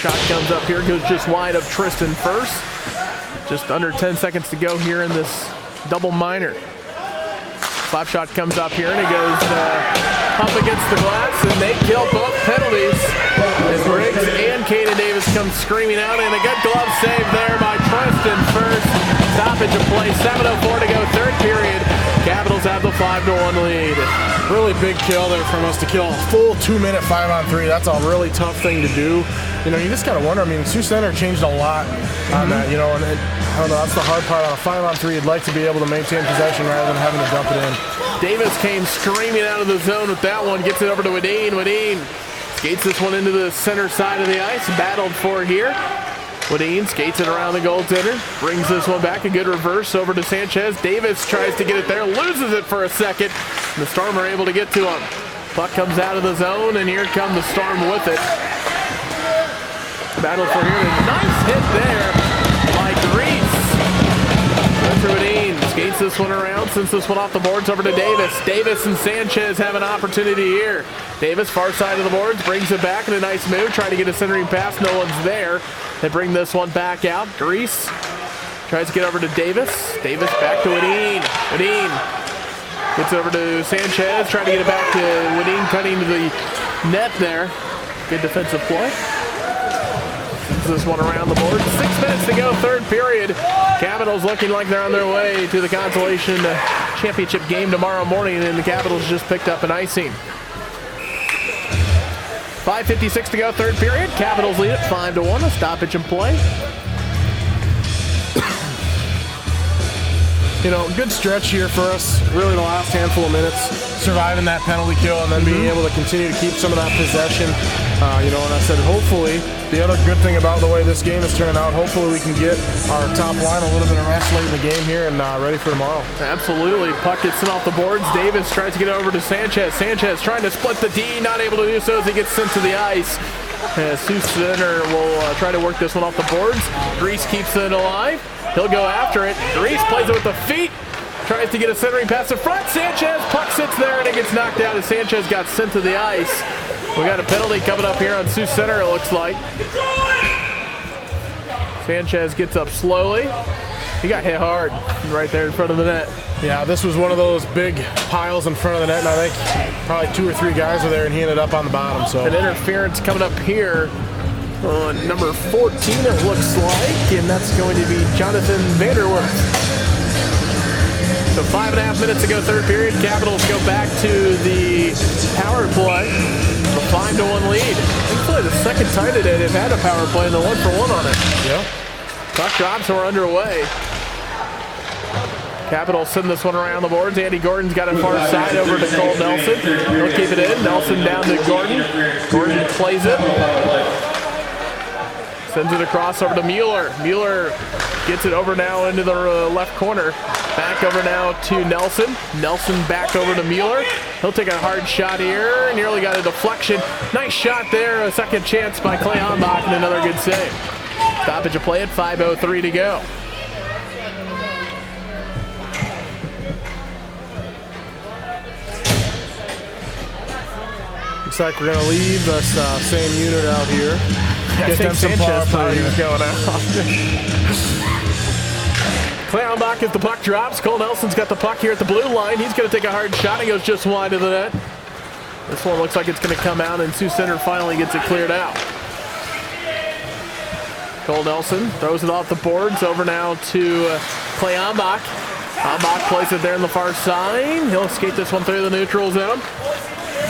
Shot comes up here, goes just wide of Tristan First. Just under 10 seconds to go here in this double minor. Slap shot comes up here and it goes up against the glass, and they kill both penalties. As Briggs and Caden Davis come screaming out, and a good glove save there by Tristan First. Stoppage of play, 7:04 to go, third period. Capitals have the 5-1 lead. Really big kill there from us to kill a full 2-minute 5-on-3. That's a really tough thing to do. You just gotta wonder. I mean, Sioux Center changed a lot on that. And I don't know. That's the hard part on a 5-on-3. You'd like to be able to maintain possession rather than having to dump it in. Davis came screaming out of the zone with that one. Gets it over to Wadeen. Wadeen skates this one into the center side of the ice. Battled for here. Wadeen skates it around the goaltender. Brings this one back. A good reverse over to Sanchez. Davis tries to get it there. Loses it for a second. The Storm are able to get to him. Puck comes out of the zone, and here come the Storm with it. Battle for here. Nice hit there by Grease. Spencer Wadeen skates this one around, sends this one off the boards over to Davis. Davis and Sanchez have an opportunity here. Davis, far side of the boards, brings it back in a nice move, trying to get a centering pass. No one's there. They bring this one back out. Grease tries to get over to Davis. Davis back to Wadeen. Wadeen gets over to Sanchez, trying to get it back to Wadeen, cutting to the net there. Good defensive play. This one around the board. 6 minutes to go, third period. Capitals looking like they're on their way to the consolation championship game tomorrow morning, and the Capitals just picked up an icing. 5:56 to go, third period. Capitals lead it 5-1. A stoppage in play. Good stretch here for us. Really, the last handful of minutes, surviving that penalty kill and then being able to continue to keep some of that possession. And I said, hopefully, the other good thing about the way this game is turning out, hopefully we can get our top line a little bit of rest late in the game here and ready for tomorrow. Absolutely. Puck gets sent off the boards. Davis tries to get over to Sanchez. Sanchez trying to split the D, not able to do so as he gets sent to the ice. Sioux Center will try to work this one off the boards. Grease keeps it alive. He'll go after it. Grease plays it with the feet. Tries to get a centering pass to front. Sanchez, puck sits there and it gets knocked out as Sanchez got sent to the ice. We got a penalty coming up here on Sioux Center, it looks like. Sanchez gets up slowly. He got hit hard right there in front of the net. Yeah, this was one of those big piles in front of the net, and I think probably 2 or 3 guys were there, and he ended up on the bottom. So an interference coming up here on number 14, it looks like, and that's going to be Jonathan Vanderwerf. So 5.5 minutes to go, third period. Capitals go back to the power play. The 5-1 lead. Hopefully the second time today they've had a power play and the 1-for-1 on it. Yeah. Puck drops are underway. Capitals send this one around the boards. Andy Gordon's got it far side over to Cole Nelson. He'll keep it in. Nelson down to Gordon. Gordon plays it. Sends it across over to Mueller. Mueller gets it over now into the left corner. Back over now to Nelson. Nelson back over to Mueller. He'll take a hard shot here. Nearly got a deflection. Nice shot there. A second chance by Clay Hombach and another good save. Stoppage of play at 5:03 to go. Looks like we're going to leave this same unit out here. Yeah, Get them some Sanchez power play going out. Clownbach as the puck drops. Cole Nelson's got the puck here at the blue line. He's going to take a hard shot. He goes just wide of the net. This one looks like it's going to come out, and Sioux Center finally gets it cleared out. Cole Nelson throws it off the boards. Over now to Clay Ombach. Ombach plays it there on the far side. He'll skate this one through the neutral zone.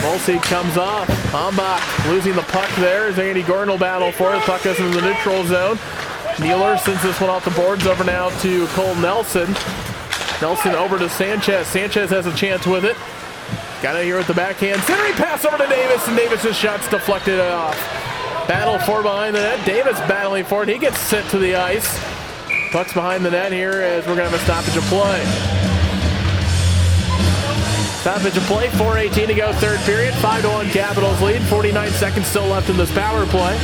Mulseed comes off. Ombach losing the puck there as Andy Gordon will battle for it. The puck goes into the neutral zone. Mueller sends this one off the boards. Over now to Cole Nelson. Nelson over to Sanchez. Sanchez has a chance with it. Got it here at the backhand. Centering pass over to Davis, and Davis's shot's deflected off. Battle for behind the net. Davis battling for it. He gets sent to the ice. Puck's behind the net here as we're going to have a stoppage of play. Stoppage of play, 4:18 to go, third period. 5-1 Capitals lead. 49 seconds still left in this power play.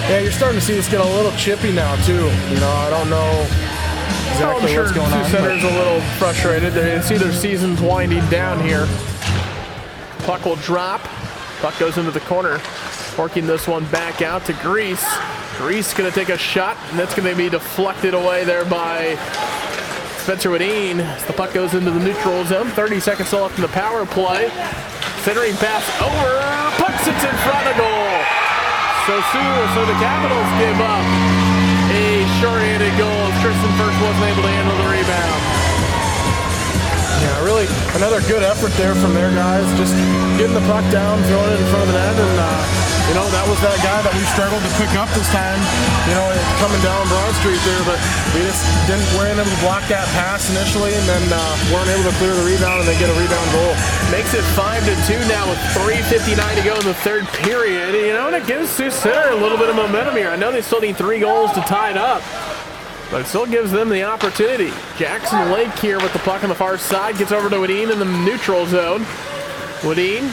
Yeah, you're starting to see this get a little chippy now, too. You know, I don't know exactly what's going on. Sioux Center's a little frustrated. They see their season's winding down here. Puck will drop. Puck goes into the corner. Working this one back out to Grease. Grease going to take a shot, and that's going to be deflected away there by Spencer Wadeen. As the puck goes into the neutral zone. 30 seconds still left in the power play. Centering pass over. Puck sits in front of goal. So the Capitals give up a short-handed goal. Tristan First wasn't able to handle the rebound. Yeah, really another good effort there from their guys. Just getting the puck down, throwing it in front of the net, and you know, that was that guy that we struggled to pick up this time, you know, coming down Broad Street there, but we just weren't able to block that pass initially, and then weren't able to clear the rebound, and they get a rebound goal. Makes it 5-2 now with 3:59 to go in the third period. You know, and it gives Sioux Center a little bit of momentum here. I know they still need 3 goals to tie it up, but it still gives them the opportunity. Jackson Lake here with the puck on the far side, gets over to Wadeen in the neutral zone. Wadeen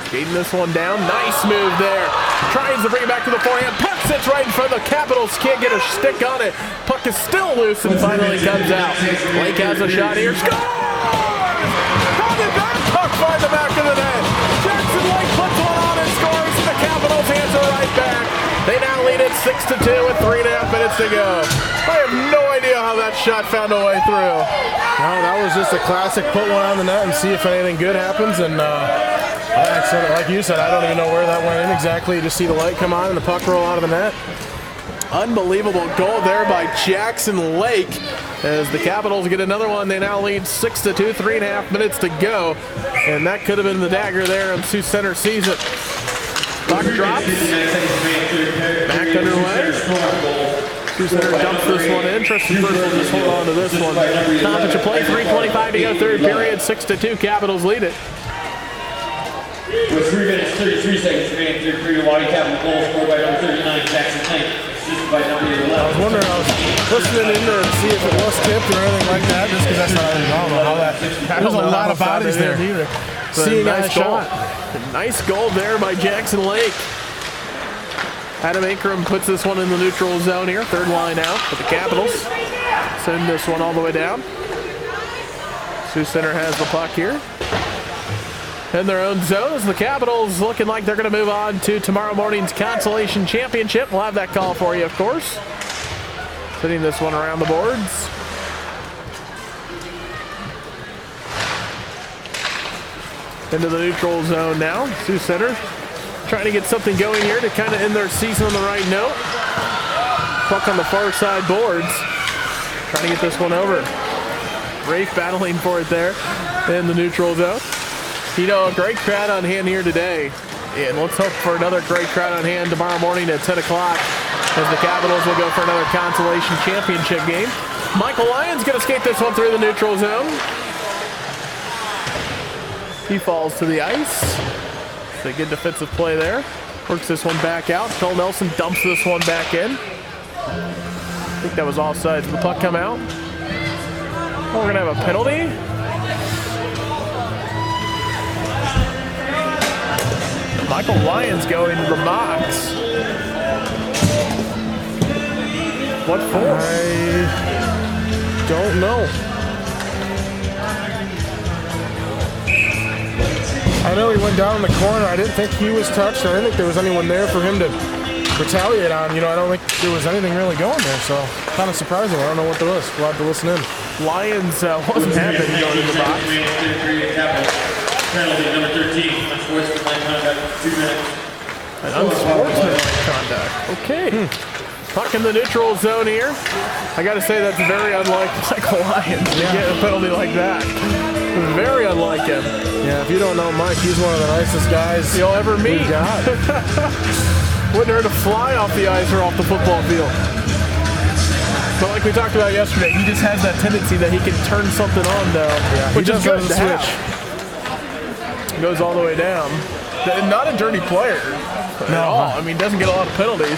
skating this one down. Nice move there. Tries to bring it back to the forehand. Puck sits right in front of the Capitals. Can't get a stick on it. Puck is still loose and finally comes out. Lake has a shot here. Scores! How did that puck find the back of the net? Jackson Lake puts one on and scores, and the Capitals answer right back. They now lead it 6-2 with 3.5 minutes to go. I have no idea how that shot found a way through. No, that was just a classic put one on the net and see if anything good happens. And like you said, I don't even know where that went in exactly. You just see the light come on and the puck roll out of the net. Unbelievable goal there by Jackson Lake. As the Capitals get another one, they now lead 6-2, 3.5 minutes to go. And that could have been the dagger there in Sioux Center season. Puck drops. Back underway. Sioux Center dumps this one in. Tristan First will just hold on to this one. Stoppage of play, 3:25 to go, third period, 6-2. Capitals lead it. With 3 minutes, 33 seconds remaining, third period, Oahe Capitals goal scored by number 39, Jackson Lake. Assisted by number 11. I was wondering, I was listening in there to see if it was tipped or anything like that, just because that's not, I don't know how that. There's a lot of bodies there. Either. Seeing that shot. Nice goal there by Jackson Lake. Adam Ankrum puts this one in the neutral zone here. Third line out for the Capitals. Send this one all the way down. Sioux Center has the puck here. In their own zone as the Capitals looking like they're going to move on to tomorrow morning's Consolation Championship. We'll have that call for you, of course. Sending this one around the boards. Into the neutral zone now. Sioux Center trying to get something going here to kind of end their season on the right note. Puck on the far side boards. Trying to get this one over. Rafe battling for it there in the neutral zone. You know, a great crowd on hand here today. And let's hope for another great crowd on hand tomorrow morning at 10 o'clock as the Capitals will go for another Consolation Championship game. Michael Lyons going to skate this one through the neutral zone. He falls to the ice. It's a good defensive play there. Works this one back out. Cole Nelson dumps this one back in. I think that was offside. Did the puck come out? Oh, we're going to have a penalty. Michael Lyons going to the box. What for? I don't know. I know he went down in the corner. I didn't think he was touched. I didn't think there was anyone there for him to retaliate on. You know, I don't think there was anything really going there, so kind of surprising. I don't know what there was. We'll have to listen in. Lions wasn't happy going in the box. Penalty number 13, unsportsmanlike conduct, 2 minutes. An unsportsmanlike conduct. Okay. Puck in the neutral zone here. I got to say that's very unlike the Lions to get a penalty like that. Very unlike him. Yeah, if you don't know Mike, he's one of the nicest guys you'll ever meet. Wouldn't hurt a fly off the ice or off the football field. But like we talked about yesterday, he just has that tendency that he can turn something on though, which is good to have. Goes all the way down. Not a dirty player at all. I mean, doesn't get a lot of penalties.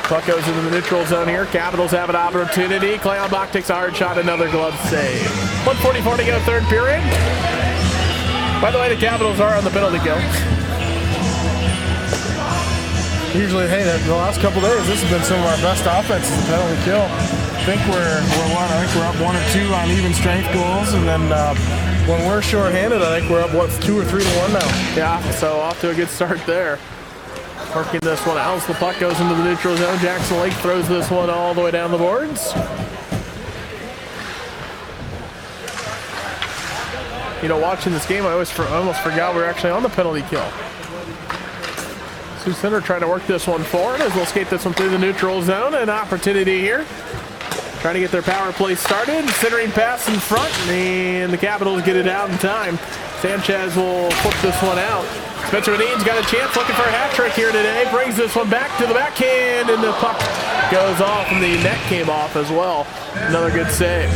Puck goes into the neutral zone here. Capitals have an opportunity. Kleonbach takes a hard shot, another glove save. 1:44 to go, third period. By the way, the Capitals are on the penalty kill. Usually, hey, the last couple days, this has been some of our best offenses, the penalty kill. I think we're up 1 or 2 on even strength goals, and then when we're shorthanded, I think we're up 2 or 3 to 1 now. Yeah, so off to a good start there. Working this one out as the puck goes into the neutral zone. Jackson Lake throws this one all the way down the boards. You know, watching this game, I almost forgot we were actually on the penalty kill. Sioux Center trying to work this one forward as they'll skate this one through the neutral zone. An opportunity here. Trying to get their power play started. Centering pass in front, and the Capitals get it out in time. Sanchez will flip this one out. Spencer Medin's got a chance, looking for a hat trick here today. Brings this one back to the backhand, and the puck goes off, and the net came off as well. Another good save.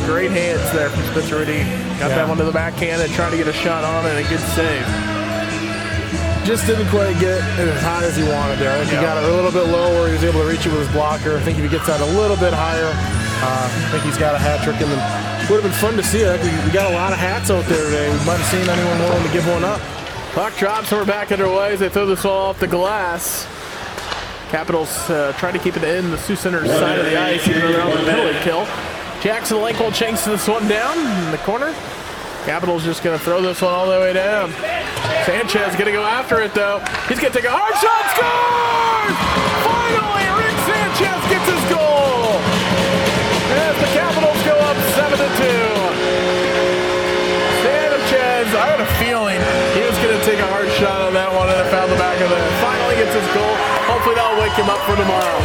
Great hands there from Spencer Medin. Got that one to the backhand and tried to get a shot on it, and a good save. Just didn't quite get it as high as he wanted there. I think he got it a little bit low where he was able to reach it with his blocker. I think if he gets that a little bit higher, I think he's got a hat trick in him. Would have been fun to see it. We got a lot of hats out there today. We might have seen anyone willing to give one up. Puck drops, and we're back underway as they throw this all off the glass. Capitals trying to keep it in the Sioux Center side of the ice, even though they're on the penalty kill. Jackson Lake will chase this one down in the corner. Capitals just going to throw this one all the way down. Sanchez going to go after it, though. He's going to take a hard shot. Scores! Finally, Rick Sanchez gets his goal. As the Capitals go up 7-2. Sanchez, I had a feeling he was going to take a hard shot on that one, and it found the back of it. Finally gets his goal. Hopefully that'll wake him up for tomorrow.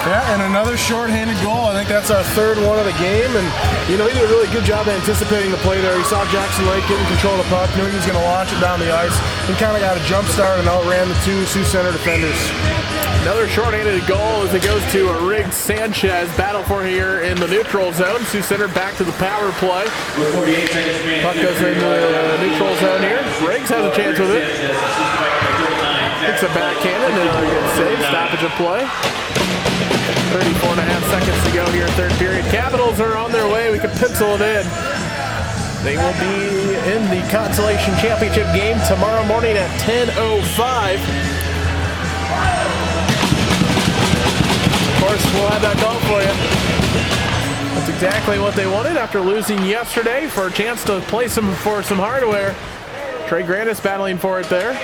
Yeah, and another shorthanded goal. I think that's our third one of the game. And, you know, he did a really good job anticipating the play there. He saw Jackson Lake getting control of the puck, knew he was going to launch it down the ice, and kind of got a jump start and outran the 2 Sioux Center defenders. Another shorthanded goal as it goes to a Riggs Sanchez. Battle for here in the neutral zone. Sioux Center back to the power play. Puck goes into the neutral zone here. Riggs has a chance with it. It's a backhand and another good save. Stoppage of play. 34.5 seconds to go here in third period. Capitals are on their way. We can pencil it in. They will be in the Consolation Championship game tomorrow morning at 10:05. Of course, we'll have that call for you. That's exactly what they wanted after losing yesterday for a chance to play for some hardware. Trey Grandis battling for it there.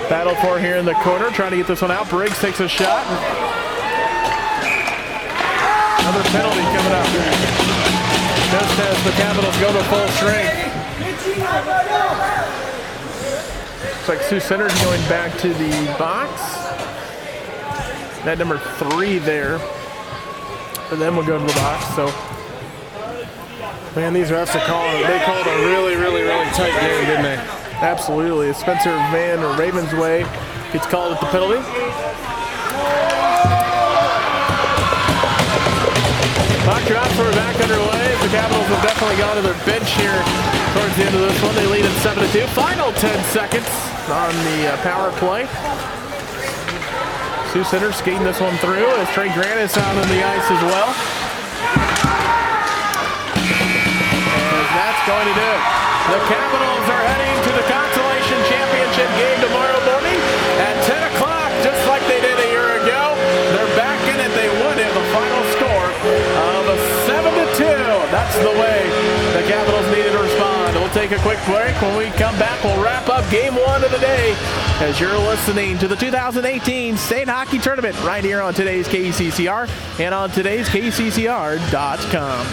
Battle for here in the corner, trying to get this one out. Briggs takes a shot. Another penalty coming up. Just as the Capitals go to full strength. Looks like Sioux Center's going back to the box. That number 3 there. And then we'll go to the box. So, man, these refs are they called a really, really, really tight game, didn't they? Absolutely. Spencer Van or Ravensway gets called at the penalty. Puck drops, we're back underway. The Capitals have definitely gone to their bench here towards the end of this one. They lead at 7-2. Final 10 seconds on the power play. Sioux Center skating this one through as Trey Grandis out on the ice as well. And that's going to do it. The Capitals are heading to the Consolation Championship game tomorrow morning at 10 o'clock, just like they did a year ago. They're back in it. They won it. The final score of a 7-2. That's the way the Capitals needed take a quick break. When we come back, we'll wrap up game 1 of the day as you're listening to the 2018 State Hockey Tournament right here on today's KCCR and on today's KCCR.com.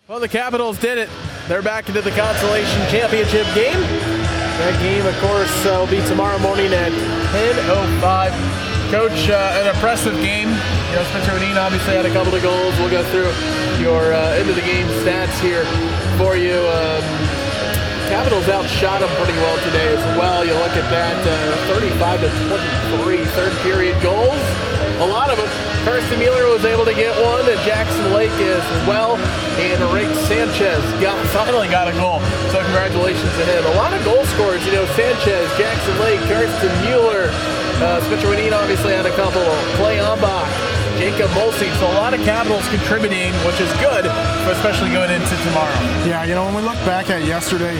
Well, the Capitals did it. They're back into the Consolation Championship game. That game, of course, will be tomorrow morning at 10:05. Coach, an impressive game. You know, Spencer O'Dean obviously had a couple of goals. We'll go through your end-of-the-game stats here for you. Capitals outshot them pretty well today as well. You look at that, 35-23 third-period goals. A lot of them. Karsten Mueller was able to get one, and Jackson Lake as well. And Rick Sanchez finally got a goal. So congratulations to him. A lot of goal scorers, you know, Sanchez, Jackson Lake, Karsten Mueller. Spencer O'Dean obviously had a couple. Clay Ombach, Jacob Molsey. So a lot of Capitals contributing, which is good, especially going into tomorrow. Yeah, you know, when we look back at yesterday,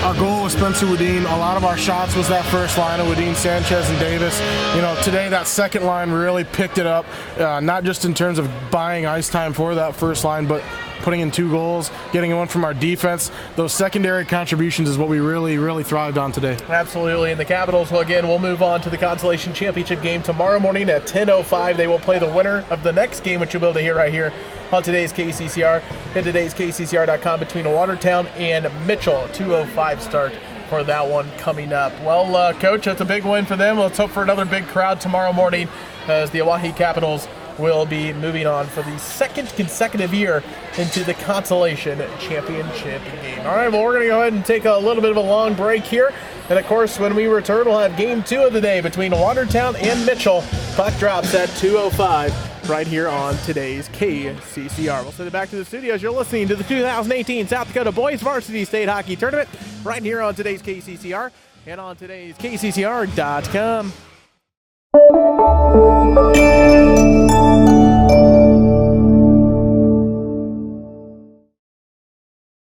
our goal was Spencer Woodine. A lot of our shots was that first line of Woodine, Sanchez, and Davis. You know, today that second line really picked it up, not just in terms of buying ice time for that first line, but putting in 2 goals, getting one from our defense. Those secondary contributions is what we really thrived on today. Absolutely, and the Capitals, well, again, will move on to the Consolation Championship game tomorrow morning at 10:05. They will play the winner of the next game, which you'll be able to hear right here on today's KCCR and today's KCCR.com between Watertown and Mitchell. 2:05 start for that one coming up. Well, Coach, that's a big win for them. Let's hope for another big crowd tomorrow morning as the Oahe Capitals will be moving on for the second consecutive year into the Consolation Championship game. All right, well, we're going to go ahead and take a little bit of a long break here. And, of course, when we return, we'll have game 2 of the day between Watertown and Mitchell. Puck drops at 2:05 right here on today's KCCR. We'll send it back to the studios. You're listening to the 2018 South Dakota Boys Varsity State Hockey Tournament right here on today's KCCR and on today's KCCR.com.